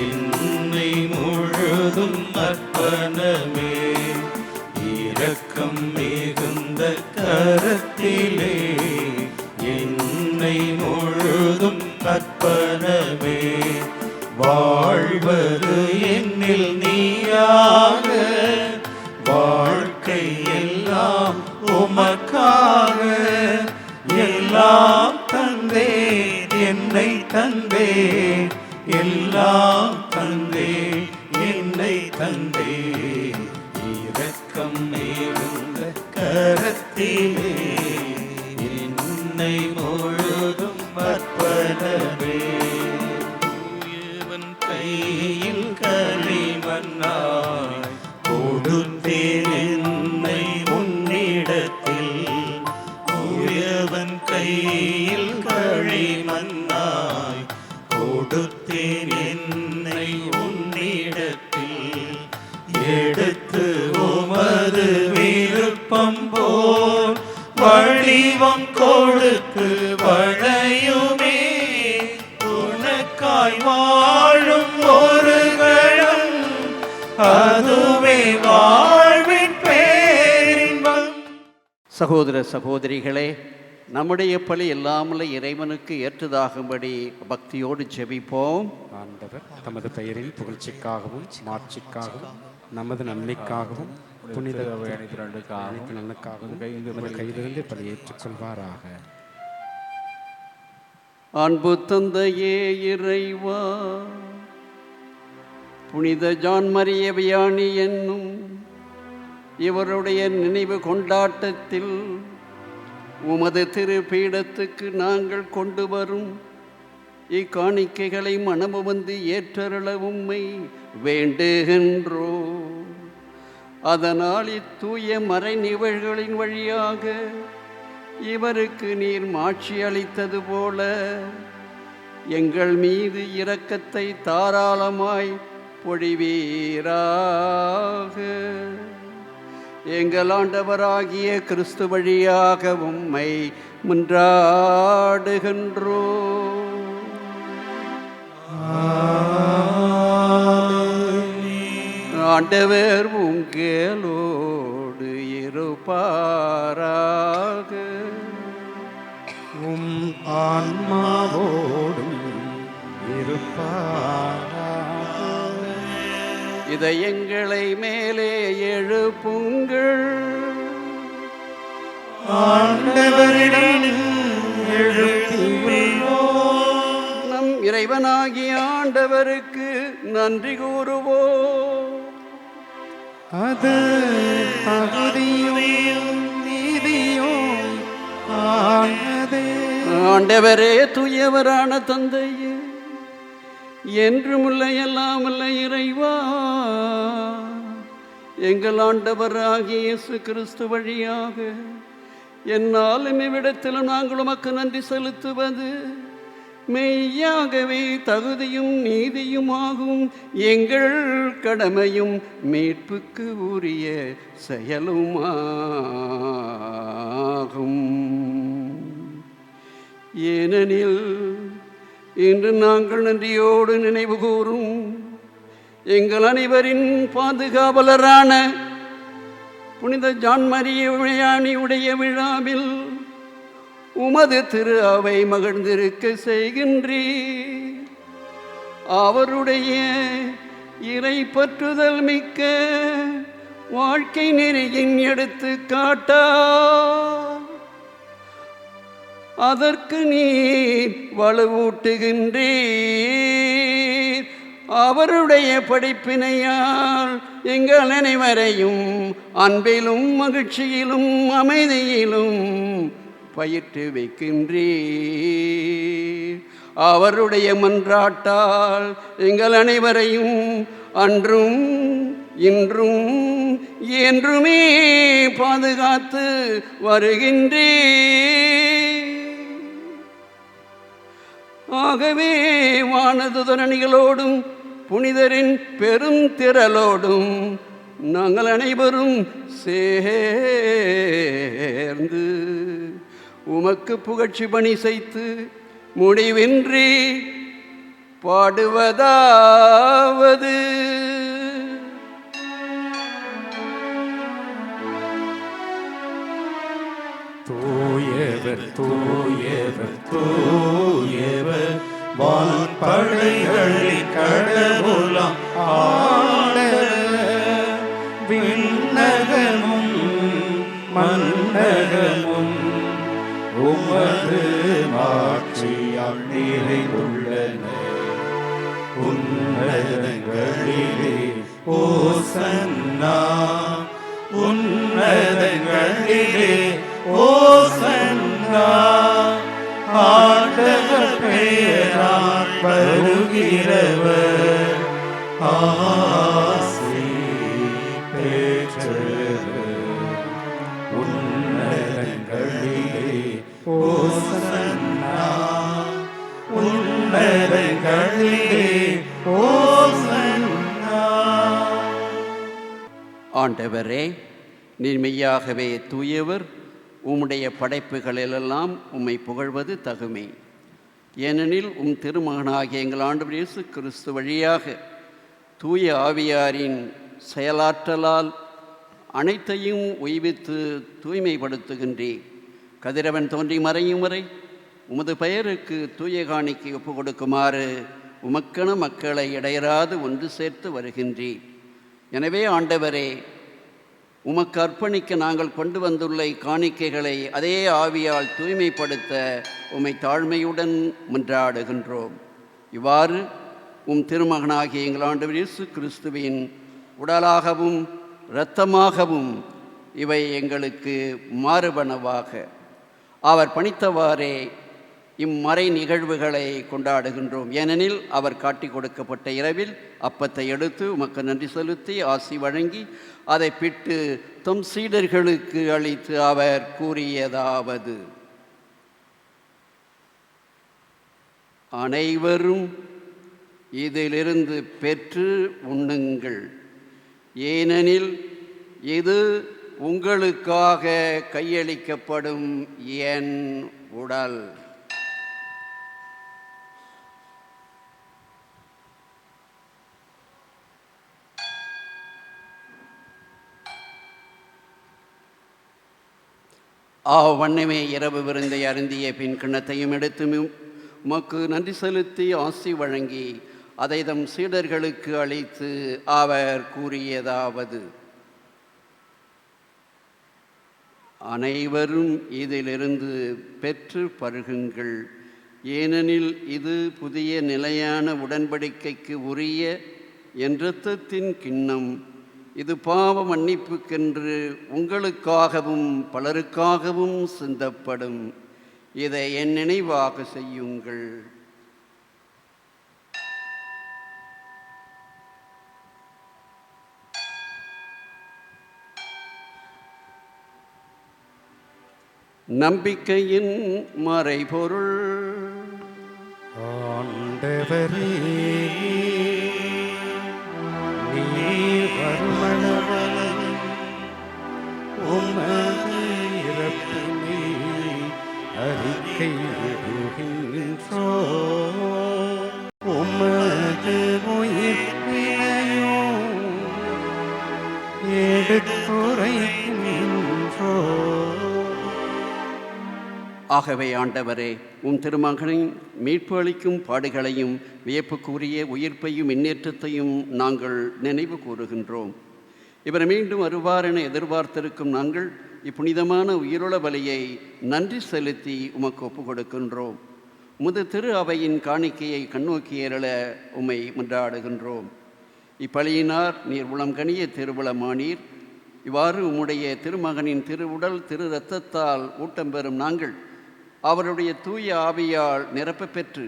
என்னை முழுதும் அர்ப்பணமே, இரக்கம் மிகுந்த கரத்திலே என்னை முழுதும் அர்ப்பணமே, வாழ்வது என்னில் நீயாக, வாழ்க்கை எல்லாம் உமக்காக, எல்லாம் தந்தே என்னை தந்தே, எல்லாம் தந்தே என்னை தந்தே, இரக்கம் மிகுந்த கரத்திலே என்னை முழுதும் அர்ப்பணமே, தூயவன் கையில் களிமண்ணாய் கொடுத்தேன் என்னை உன்னிடத்தில், தூயவன் கையில் களிமண்ணாய் கொடுத்தேன் என்னை உன்னிடத்தில், எடுத்து உமது விருப்பம் போல் வடிவம் கொடுத்து வளையுமே, உனக்காய் வாழும் ஒரு கணம் அதுவே வாழ்வின் பேரின்பம். சகோதர சகோதரிகளே, நம்முடைய பலி எல்லாமல்ல இறைவனுக்கு ஏற்றதாகும்படி பக்தியோடு ஜெபிப்போம். ஆண்டவர் தமது பெயரின் புகழ்ச்சிக்காகவும் மாட்சிக்காகவும் நமது நன்மைக்காகவும் புனித அனைத்து நன்மைக்காகவும் கையிலிருந்து பலி ஏற்றுக்கொள்வாராக. அன்பு தந்தையே இறைவா, புனித ஜான் மரிய வியானி என்னும் இவருடைய நினைவு கொண்டாட்டத்தில் உமது திருப்பீடத்துக்கு நாங்கள் கொண்டு வரும் இக்காணிக்கைகளை மனமுவந்து ஏற்றருள உம்மை வேண்டுகின்றோம். அதனால் இத்தூய மறை நிகழ்வுகளின் வழியாக இவருக்கு நீர் மாட்சி அளித்தது போல எங்கள் மீது இரக்கத்தை தாராளமாய் பொழிவீராக. எங்கள் ஆண்டவராகிய கிறிஸ்து வழியாக உம்மை மன்றாடுகின்றோம். ஆண்டவர் உங்களோடு இருப்பாராக. உம் ஆன்மாவோடும் இருப்பாராக. இதயங்களை மேலே எழுப்புங்கள். ஆண்டவரிடம் எழுப்பியுள்ளோம். நம் இறைவனாகிய ஆண்டவருக்கு நன்றி கூறுவோம். அது தகுதியும் நீதியும் ஆனதே. ஆண்டவரே தூயவரான தந்தையே, என்றுமுள்ள எல்லாமல்ல இறைவா, எங்கள் ஆண்டவராகிய இயேசு கிறிஸ்து வழியாக என்னாலும் இவ்விடத்திலும் நாங்கள் உமக்கு நன்றி செலுத்துவது மெய்யாகவே தகுதியும் நீதியுமாகும், எங்கள் கடமையும் மீட்புக்கு உரிய செயலுமாகும். ஏனெனில் இன்று நாங்கள் நன்றியோடு நினைவு கூறும் எங்கள் அனைவரின் பாதுகாவலரான புனித ஜான் மரிய வியானியுடைய விழாவில் உமது திரு அவை மகிழ்ந்திருக்க செய்கின்றீர். அவருடைய இறை பற்றுதல் மிக்க வாழ்க்கை நெறியின் எடுத்துக்காட்டா அதற்கு நீர் வலுவூட்டுகின்றீர். அவருடைய படிப்பினையால் எங்கள் அனைவரையும் அன்பிலும் மகிழ்ச்சியிலும் அமைதியிலும் பயிற்று வைக்கின்றீர். அவருடைய மன்றாட்டால் எங்கள் அனைவரையும் அன்றும் இன்றும் என்றுமே பாதுகாத்து வருகின்றீர். ஆகவே வானதுதரணிகளோடும் புனிதரின் பெரும் திரளோடும் நாங்கள் அனைவரும் சேர்ந்து உமக்கு புகழ்ச்சி பணி செய்து முடிவின்றி பாடுவதாவது: தூயவர் தூயவர் தூயவர் வான்படைகளின் கடவுளாம் ஆண்டவர், விண்ணகமும் மண்ணகமும் உமது மாட்சியால் நிறைந்துள்ளன. உன்னதங்களிலே ஓசன்னா, உன்னதங்களிலே ஓசன்னா. ஆண்டவர் பெயரால் வருகிறவர் ஆசி பெற்றவர். உன்னதங்களிலே ஓசன்னா, உன்னதங்களிலே ஓசன்னா. ஆண்டவரே, நீர் மெய்யாகவே தூயவர். உம்முடைய படைப்புகளிலெல்லாம் உம்மை புகழ்வது தகுமே. ஏனெனில் திருமகனாகிய எங்கள் ஆண்டவர் இயேசு கிறிஸ்து வழியாக தூய ஆவியாரின் செயலாற்றலால் அனைத்தையும் உய்வித்து தூய்மைப்படுத்துகின்றீர். கதிரவன் தோன்றி மறையும் வரை உமது பெயருக்கு தூய காணிக்கை ஒப்புக் கொடுக்குமாறு உமக்கென மக்களை இடையராது ஒன்று சேர்த்து வருகின்றீர். எனவே ஆண்டவரே, உமக்கு அர்ப்பணிக்க நாங்கள் கொண்டு வந்துள்ள காணிக்கைகளை அதே ஆவியால் தூய்மைப்படுத்த உம்மை தாழ்மையுடன் மன்றாடுகின்றோம். இவ்வாறு திருமகனாகிய எங்கள் ஆண்டவர் இயேசு கிறிஸ்துவின் உடலாகவும் இரத்தமாகவும் இவை எங்களுக்கு மாறுபனவாக அவர் பணித்தவாறே இம்மறை நிகழ்வுகளை கொண்டாடுகின்றோம். ஏனெனில் அவர் காட்டி கொடுக்கப்பட்ட இரவில் அப்பத்தை எடுத்து உமக்கு நன்றி செலுத்தி ஆசி வழங்கி அதை பிட்டு தம் சீடர்களுக்கு அளித்து அவர் கூறியதாவது: அனைவரும் இதிலிருந்து பெற்று உண்ணுங்கள், ஏனெனில் இது உங்களுக்காக கையளிக்கப்படும் என் உடல். வண்ணமே இரவு விருந்தை அருந்திய பின் கிண்ணத்தையும் எடுத்து உமக்கு நன்றி செலுத்தி ஆசி வழங்கி அதை தம் சீடர்களுக்கு அளித்து அவர் கூறியதாவது: அனைவரும் இதிலிருந்து பெற்று பருகுங்கள், ஏனெனில் இது புதிய நிலையான உடன்படிக்கைக்கு உரிய என் இரத்தத்தின் கிண்ணம். இது பாவ மன்னிப்புக்கென்று உங்களுக்காகவும் பலருக்காகவும் சிந்தப்படும். இதை என் நினைவாக செய்யுங்கள். நம்பிக்கையின் மறைபொருள். ஆண்டவரே, நீர் வருமளவும் உமது இறப்பினை அறிக்கையிடுகின்றோம், உமது உயிர்ப்பினையும் எடுத்துரைக்கின்றோம். ஆகவே ஆண்டவரே, திருமகனின் மீட்பு அளிக்கும் பாடுகளையும் வியப்புக்குரிய உயிர்ப்பையும் முன்னேற்றத்தையும் நாங்கள் நினைவு கூறுகின்றோம். இவர் மீண்டும் வருவார் என எதிர்பார்த்திருக்கும் நாங்கள் இப்புனிதமான உயிருள்ள பலியை நன்றி செலுத்தி உமக்கு ஒப்புக் கொடுக்கின்றோம். உமது திரு அவையின் காணிக்கையை கண்ணோக்கி ஏறல உம்மை மன்றாடுகின்றோம். இப்பலியினார் நீர் உளம் கனிய திருவுளமானீர். இவ்வாறு உம்முடைய திருமகனின் திருவுடல் திரு இரத்தத்தால் ஊட்டம் பெறும் நாங்கள் அவருடைய தூய ஆவியால் நிரப்ப பெற்று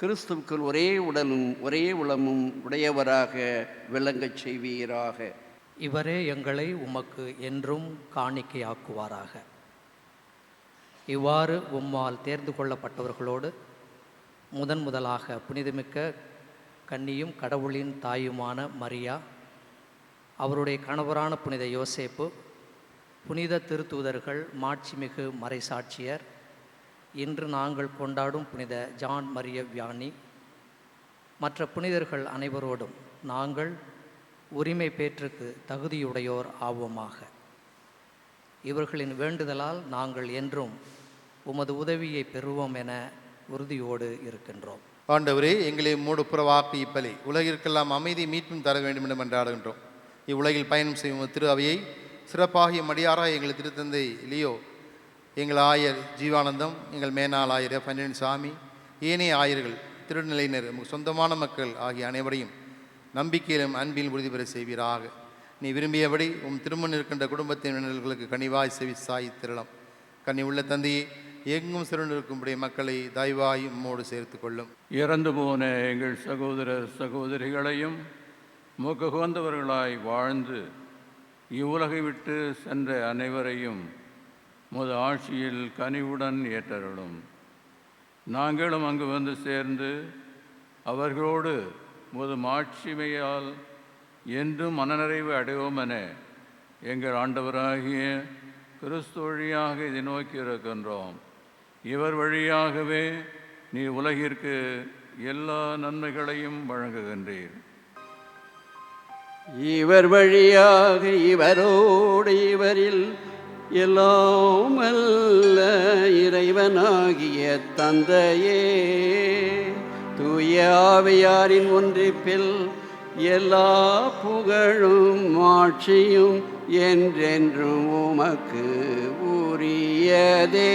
கிறிஸ்துவுக்குள் ஒரே உடலும் ஒரே உளமும் உடையவராக விளங்கச் செய்வீராக. இவரே எங்களை உமக்கு என்றும் காணிக்கையாக்குவாராக. இவ்வாறு உம்மால் தேர்ந்து கொள்ளப்பட்டவர்களோடு முதலாக புனிதமிக்க கன்னியும் கடவுளின் தாயுமான மரியா, அவருடைய கணவரான புனித யோசேப்பு, புனித திருத்தூதர்கள், மாட்சிமிகு மறைசாட்சியர், இன்று நாங்கள் கொண்டாடும் புனித ஜான் மரிய வியானி, மற்ற புனிதர்கள் அனைவரோடும் நாங்கள் உரிமை பேற்றுக்கு தகுதியுடையோர் ஆவோமாக. இவர்களின் வேண்டுதலால் நாங்கள் என்றும் உமது உதவியை பெறுவோம் என உறுதியோடு இருக்கின்றோம். ஆண்டவரே, எங்களை மூடு புறவாக்கு இப்பலி உலகிற்கெல்லாம் அமைதி மீட்பும் தர வேண்டும் என்று மன்றாடுகின்றோம். இவ்வுலகில் பயணம் செய்யும் திரு அவையை சிறப்பாகிய மடியாராக எங்கள் திருத்தந்தை லியோ, எங்கள் ஆயர் ஜீவானந்தம், எங்கள் மேனாள் ஆயர் பன்னீர்சாமி, ஏனைய ஆயர்கள், திருநிலையினர், சொந்தமான மக்கள் ஆகிய அனைவரையும் நம்பிக்கையிலும் அன்பில் உறுதி பெற செய்வீராக. நீ விரும்பியபடி திருமணம் இருக்கின்ற குடும்பத்தினர்களுக்கு கனிவாய் செவி சாய் திரளம். கனி உள்ள தந்தையை எங்கும் சிறந்திருக்கும்படி மக்களை தயவாய் உம்மோடு சேர்த்து கொள்ளும். இறந்து போன எங்கள் சகோதர சகோதரிகளையும் முககுவந்தவர்களாய் வாழ்ந்து இவ்வுலகை விட்டு சென்ற அனைவரையும் முது ஆட்சியில் கனிவுடன் ஏற்றருளும். நாங்களும் அங்கு வந்து சேர்ந்து அவர்களோடு முது மாட்சிமையால் என்றும் மனநிறைவு அடைவோம் என எங்கள் ஆண்டவராகிய கிறிஸ்து வழியாக இதை நோக்கி இருக்கின்றோம். இவர் வழியாகவே நீ உலகிற்கு எல்லா நன்மைகளையும் வழங்குகின்றீர். இவர் வழியாக இவரோடு இவரில் எல்லாம் அல்ல இறைவனாகிய தந்தையே, தூய ஆவியாரின் ஒன்றிப்பில் எல்லா புகழும் ஆட்சியும் என்றென்றும் உமக்கு உரியதே.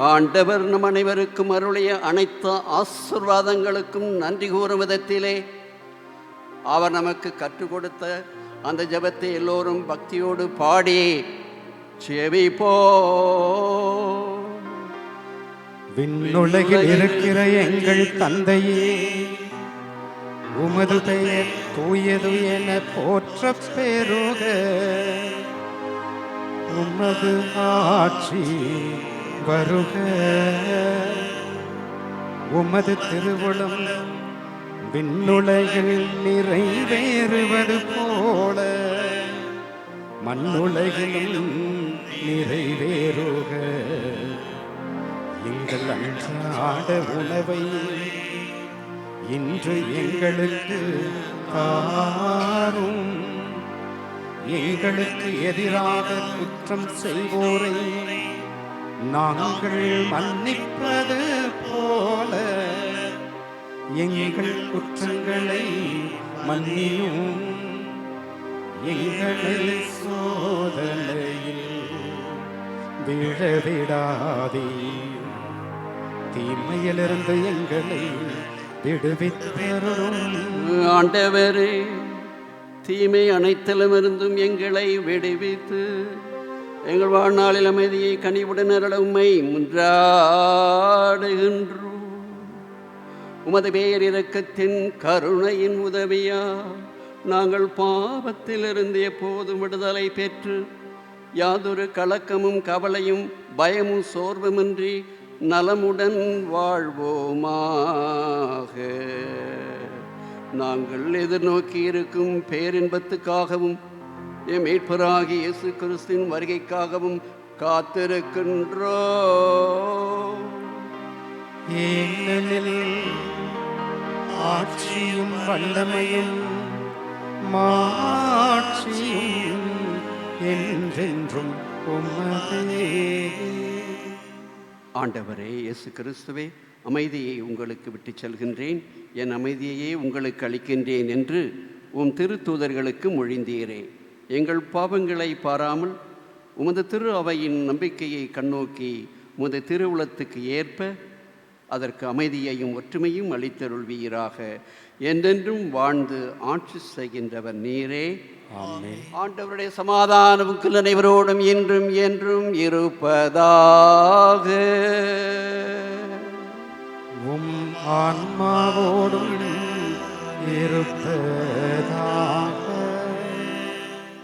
ஆண்டவர் நம் அனைவருக்கும் அருளிய அனைத்து ஆசீர்வாதங்களுக்கும் நன்றி கூறும் விதத்திலே அவர் நமக்கு கற்றுக் கொடுத்த அந்த ஜெபத்தை எல்லோரும் பக்தியோடு பாடி செவிப்போ. விண்ணுலகில் இருக்கிற எங்கள் தந்தையே, உமது பெயர் தூயது என போற்றப் பெறுக. உமது ஆட்சி வருக. உமது திருவுளம் விண்ணுலகில் நிறைவேறுவது போல மண்ணுலகிலும் நிறைவேறுக. எங்கள் அன்றாட உணவை இன்று எங்களுக்கு தாரும். எங்களுக்கு எதிராக குற்றம் செய்வோரை நாங்கள் மன்னிப்பது போல எங்கள் குற்றங்களை மன்னியும். எங்களை சோதனையில் விழவிடாதே, தீமையிலிருந்து எங்களை விடுவித்தருளும். ஆண்டவரே, தீமை அனைத்திலுமிருந்தும் எங்களை விடுவித்து எங்கள் வாழ்நாளில் அமைதியை கனிவுடன் அருள உம்மை மன்றாடுகின்றோம். உமது பேர் இரக்கத்தின் கருணையின் உதவியா நாங்கள் பாவத்திலிருந்து எப்போதும் விடுதலை பெற்று யாதொரு கலக்கமும் கவலையும் பயமும் சோர்வுமின்றி நலமுடன் வாழ்வோமாக. நாங்கள் எதிர்நோக்கி இருக்கும் பேரின்பத்துக்காகவும் என் மீட்பராகிய இயேசு கிறிஸ்துவின் வருகைக்காகவும் காத்திருக்கின்றோம். ஏனெனில் ஆட்சியும் வல்லமையும் மாட்சியும் என்றென்றும் உம்மதே. ஆண்டவரே இயேசு கிறிஸ்துவே, அமைதியை உங்களுக்கு விட்டுச் செல்கின்றேன், என் அமைதியையே உங்களுக்கு அளிக்கின்றேன் என்று உம் திருத்தூதர்களுக்கு மொழிந்தீரே. எங்கள் பாவங்களை பாராமல் உமது திரு அவையின் நம்பிக்கையை கண்ணோக்கி உமது திருவுளத்துக்கு ஏற்ப அதற்கு அமைதியையும் ஒற்றுமையும் அளித்தருள்வீராக. என்றென்றும் வாழ்ந்து ஆட்சி செய்கின்றவர் நீரே. ஆமென். ஆண்டவருடைய சமாதானம் உங்கள் அனைவரோடும் இன்றும் என்றும் இருப்பதாக. உம் ஆன்மாவோடும் இருப்பதாக.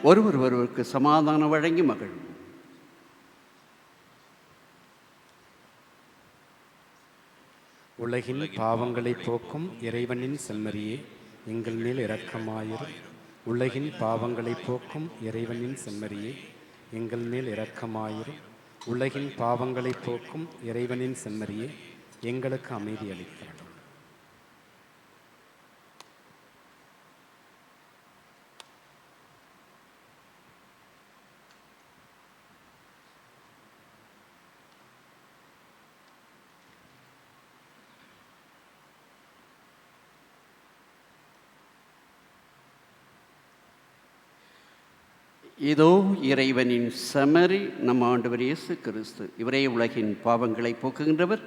ஒருவர் ஒருவருக்கு சமாதானம் வழங்கி மகிழ்வோம். உலகின் பாவங்களை போக்கும் இறைவனின் செம்மறியே, எங்கள் மேல் இரக்கமாயிரும். உலகின் பாவங்களை போக்கும் இறைவனின் செம்மறியே, எங்கள் மேல் இரக்கமாயிரும். உலகின் பாவங்களை போக்கும் இறைவனின் செம்மறியே, எங்களுக்கு அமைதி அளித்தருளும். இதோ இறைவனின் செம்மறி நம் ஆண்டவர் இயேசு கிறிஸ்து. இவரே உலகின் பாவங்களை போக்குகின்றவர்.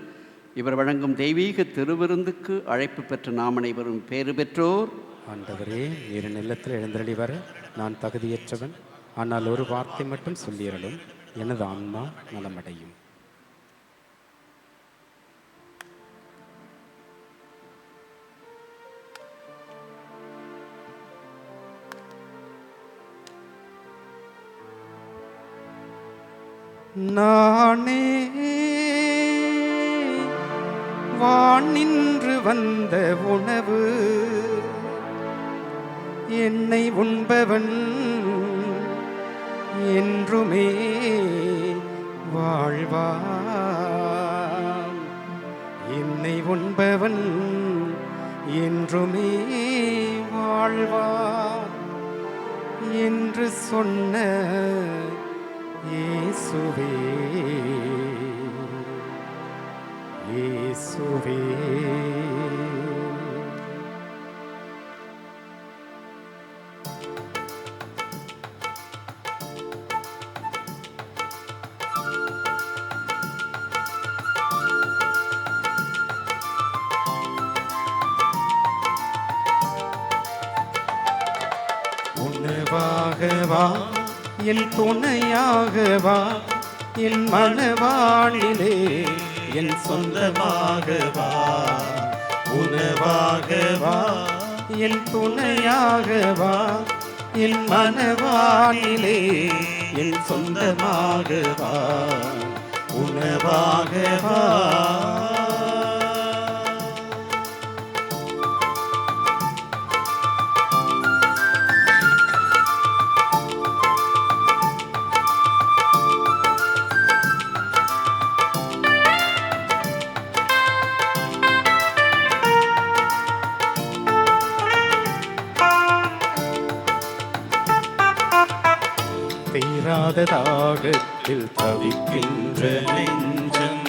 இவர் வழங்கும் தெய்வீக திருவிருந்துக்கு அழைப்பு பெற்ற நாம் அனைவரும் பேறு பெற்றோர். ஆண்டவரே, நீர் நிலத்தில் எழுந்தருளி வர நான் தகுதியற்றவன். ஆனால் ஒரு வார்த்தை மட்டும் சொல்லியருளும், எனது ஆன்மா நலமடையும். நானே வானின்று வந்த உணவு, என்னை உண்பவன் என்றுமே வாழ்வான். என்னை உண்பவன் என்றுமே வாழ்வான் என்று சொன்ன இயேசுவே, இயேசுவே. உணவாக வா, என் துணையாக வா, என் மனவாழிலே என் சொந்தமாக வா. உணவாக வா, என் துணையாக வா, என் மனவாழிலே என் சொந்தமாக வா. உணவாக வா. தீராத தாகத்தில் தவிக்கின்ற நெஞ்சம்,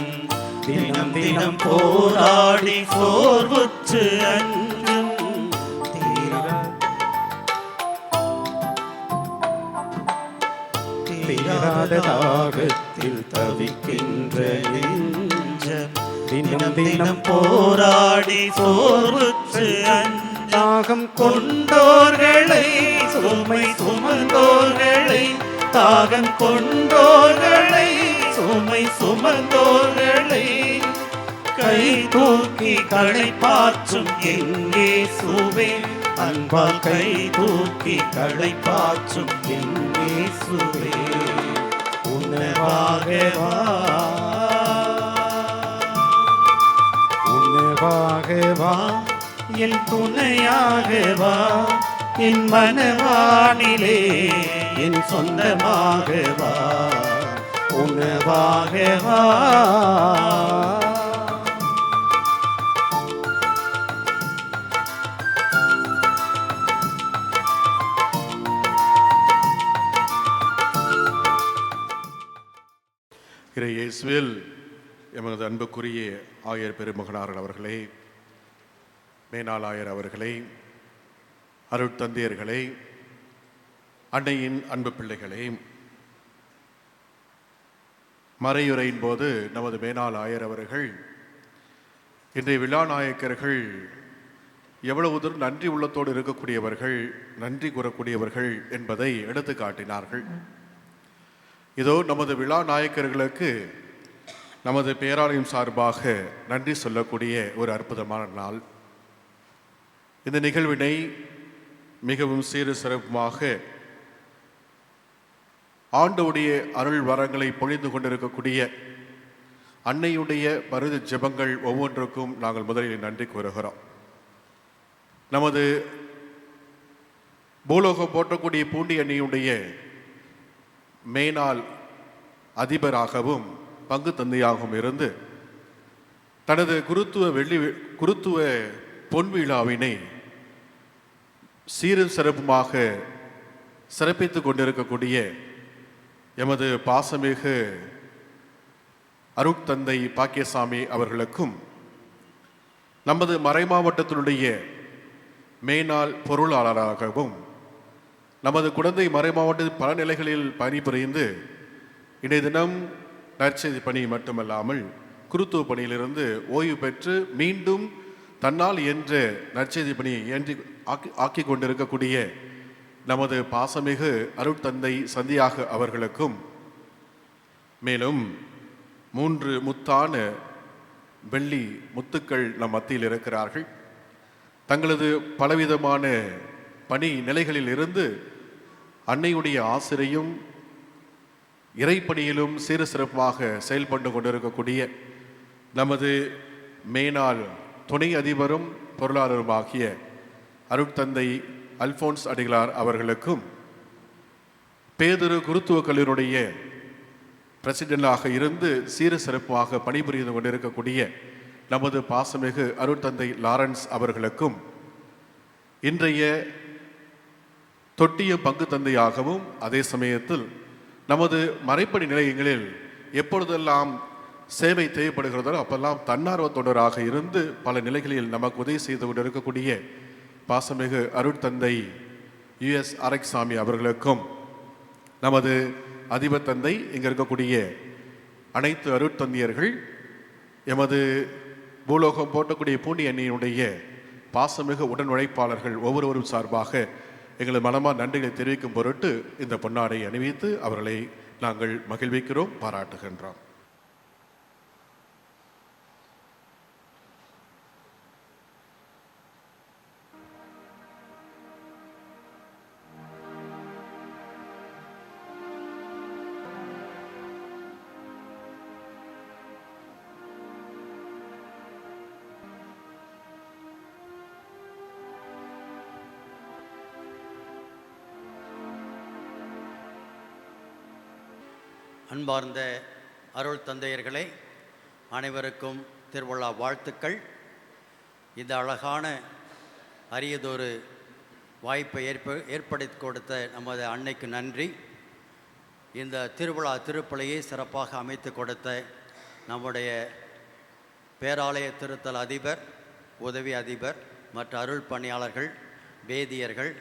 தினம் தினம் போராடி சோர்வுற்று அஞ்சும். தீராத தாகத்தில் தவிக்கின்ற நெஞ்சம், தினம் தினம் போராடி சோர்வுற்று அஞ்சும். தாகம் கொண்டோர்களை, சுமை சுமந்தோர்களை, தாகம் கொண்டோர்களை, சுமை சுமந்தோர்களை கை தூக்கி களைப்பாற்றும் எங்கே சுவே. அன்பால் கை தூக்கி களைப்பாற்றும் எங்கே சுவே. உணவாக வா, உணவாக வா, என் துணையாக வா, என் மனவானிலே என் சொந்தமாக வா. உணவாக வா. இயேசுவில் எமது அன்புக்குரிய ஆயர் பெருமகனார்கள் அவர்களே, மேனாள் ஆயர் அவர்களே, அருட்தந்தையர்களே, அன்னையின் அன்பு பிள்ளைகளே, மறையுரையின் போது நமது மேனாள் ஆயர் அவர்கள் இன்றைய விழா நாயக்கர்கள் எவ்வளவு தூரம் நன்றி உள்ளத்தோடு இருக்கக்கூடியவர்கள், நன்றி கூறக்கூடியவர்கள் என்பதை எடுத்து காட்டினார்கள். இதோ நமது விழா நாயக்கர்களுக்கு நமது பேராலயம் சார்பாக நன்றி சொல்லக்கூடிய ஒரு அற்புதமான நாள். இந்த நிகழ்வினை மிகவும் சீரு சிறப்புமாக ஆண்டவுடைய அருள் வரங்களை பொழிந்து கொண்டிருக்கக்கூடிய அன்னையுடைய மருது ஜெபங்கள் ஒவ்வொன்றுக்கும் நாங்கள் முதலில் நன்றி கூறுகிறோம். நமது பூலோகம் போற்றக்கூடிய பூண்டி அன்னையுடைய மேனாள் அதிபராகவும் பங்கு தந்தையாகவும் இருந்து தனது குருத்துவ பொன்விழாவினை சீரும் சிறப்புமாக சிறப்பித்துக் கொண்டிருக்கக்கூடிய எமது பாசமிகு அருட்தந்தை பாக்கியசாமி அவர்களுக்கும், நமது மறைமாவட்டத்தினுடைய மேனாள் பொருளாளராகவும் நமது குழந்தை மறைமாவட்டத்தில் பல நிலைகளில் பணிபுரிந்து இன்றைய தினம் நற்செய்தி பணி மட்டுமல்லாமல் குருத்துவ பணியிலிருந்து ஓய்வு பெற்று மீண்டும் தன்னால் என்ற நற்செய்தி பணியை ஆக்கி கொண்டிருக்கக்கூடிய நமது பாசமிகு அருட்தந்தை சந்தியாக அவர்களுக்கும், மேலும் 3 முத்தான வெள்ளி முத்துக்கள் நம் மத்தியில் இருக்கிறார்கள். தங்களது பலவிதமான பணி நிலைகளில் இருந்து அன்னையுடைய ஆசிரியும் இறைப்பணியிலும் சீர சிறப்பாக செயல்பட்டு கொண்டிருக்கக்கூடிய நமது மேனாள் துணை அதிபரும் பொருளாளருமாகிய அருட்தந்தை அல்போன்ஸ் அடிகளார் அவர்களுக்கும், பேதுரு குருத்துவ கல்லூரியுடைய பிரசிடென்டாக இருந்து சீர சிறப்பாக பணிபுரிந்து கொண்டிருக்கக்கூடிய நமது பாசமிகு அருட்தந்தை லாரன்ஸ் அவர்களுக்கும், இன்றைய தொட்டிய பங்கு தந்தையாகவும் அதே சமயத்தில் நமது மறைப்பணி நிலையங்களில் எப்பொழுதெல்லாம் சேவை தேவைப்படுகிறதோ அப்பெல்லாம் தன்னார்வ தொண்டராக இருந்து பல நிலைகளில் நமக்கு உதவி செய்து கொண்டிருக்கக்கூடிய பாசமிகு அருட்தந்தை US அரக்சாமி அவர்களுக்கும், நமது அதிபர் தந்தை, இங்கே இருக்கக்கூடிய அனைத்து அருட்தந்தையர்கள், எமது பூலோகம் போட்டக்கூடிய பூண்டி அன்னையினுடைய பாசமிகு உடன் உழைப்பாளர்கள் ஒவ்வொருவரும் சார்பாக எங்களது மனமான நன்றிகளை தெரிவிக்கும் பொருட்டு இந்த பொன்னாடை அணிவித்து அவர்களை நாங்கள் மகிழ்விக்கிறோம், பாராட்டுகின்றோம். அன்பார்ந்த அருள் தந்தையர்களே, அனைவருக்கும் திருவிழா வாழ்த்துக்கள். இந்த அழகான அரியதொரு வாய்ப்பை ஏற்படுத்தி கொடுத்த நமது அன்னைக்கு நன்றி. இந்த திருப்பலியை சிறப்பாக அமைத்து கொடுத்த நம்முடைய பேராலய திருத்தல் அதிபர், உதவி அதிபர் மற்ற அருள் பணியாளர்கள், வேதியர்கள்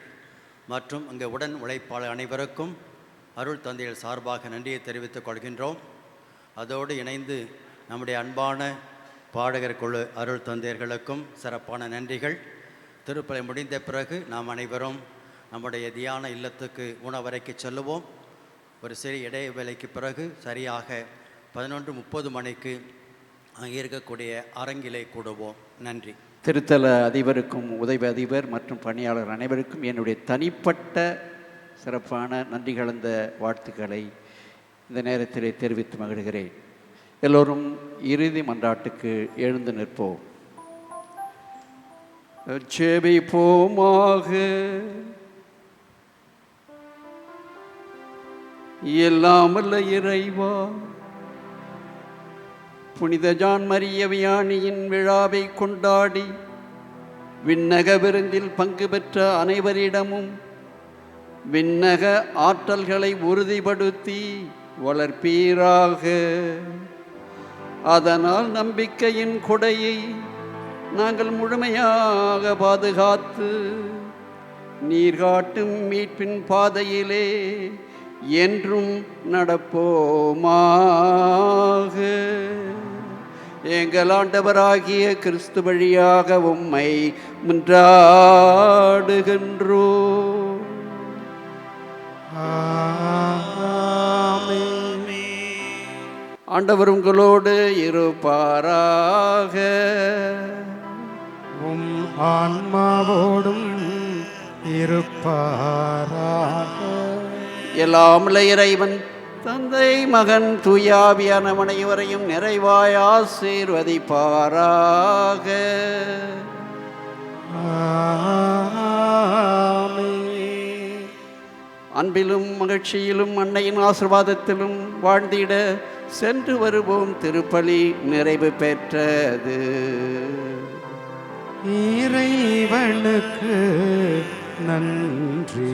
மற்றும் இங்கே உடன் உழைப்பாளர் அனைவருக்கும் அருள் தந்தைகள் சார்பாக நன்றியை தெரிவித்துக் கொள்கின்றோம். அதோடு இணைந்து நம்முடைய அன்பான பாடகர் குழு அருள் தந்தையர்களுக்கும் சிறப்பான நன்றிகள். திருப்பலி முடிந்த பிறகு நாம் அனைவரும் நம்முடைய தியான இல்லத்துக்கு உணவறைக்கு செல்லுவோம். ஒரு சிறிய இடைவேளைக்கு பிறகு சரியாக 11:30 மணிக்கு அங்கே இருக்கக்கூடிய அரங்கிலே கூடுவோம். நன்றி. திருத்தல அதிபருக்கும் உதவி அதிபர் மற்றும் பணியாளர் அனைவருக்கும் என்னுடைய தனிப்பட்ட சிறப்பான நன்றி கலந்த வாழ்த்துக்களை இந்த நேரத்திலே தெரிவித்து மகிழ்கிறேன். எல்லோரும் இறுதி மன்றாட்டுக்கு எழுந்து நிற்போம். ஜெபிப்போமாக. எல்லாம் வல்ல இறைவா, புனித ஜான் மரிய வியாணியின் விழாவை கொண்டாடி விண்ணக விருந்தில் பங்கு பெற்ற அனைவரிடமும் விண்ணக ஆற்றல்களை உறுதிப்படுத்தி வளர்ப்பீராக. அதனால் நம்பிக்கையின் கொடையை நாங்கள் முழுமையாக பாதுகாத்து நீர் காட்டும் மீட்பின் பாதையிலே என்றும் நடப்போமாக. எங்கள் ஆண்டவராகிய கிறிஸ்து வழியாக உம்மை மன்றாடுகின்றோம். ஆண்டவர் உங்களோடு இருப்பாராக. உம் ஆன்மாவோடும் இருப்பாராக. எல்லாம் இறைவன் தந்தை மகன் தூயாவியான அனைவரையும் நிறைவாய் ஆசீர்வதிப்பாராக. அன்பிலும் மகிழ்ச்சியிலும் அன்னையின் ஆசீர்வாதத்திலும் வாழ்ந்திட சென்று வருவோம். திருப்பலி நிறைவு பெற்றது. இறைவனுக்கு நன்றி.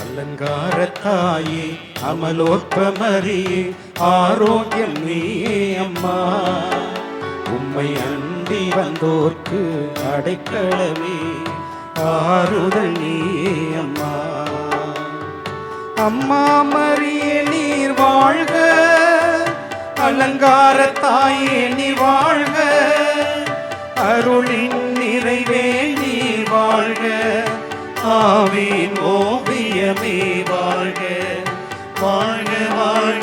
அலங்காரத்தாயே அமலோற்பமரியே ஆரோக்கியம் நீயே அம்மா. உம்மை அண்டி வந்தோர்க்கு அடைக்கலமே ஆறுதல் நீயே அம்மா. அம்மா மரியே நீர் வாழ்க, அலங்காரத்தாயே நீ வாழ்க, அருளின் நிறைவே நீர் வாழ்க, ஆவின் ஓவியமே வாழ்க, வாழ்க வாழ்க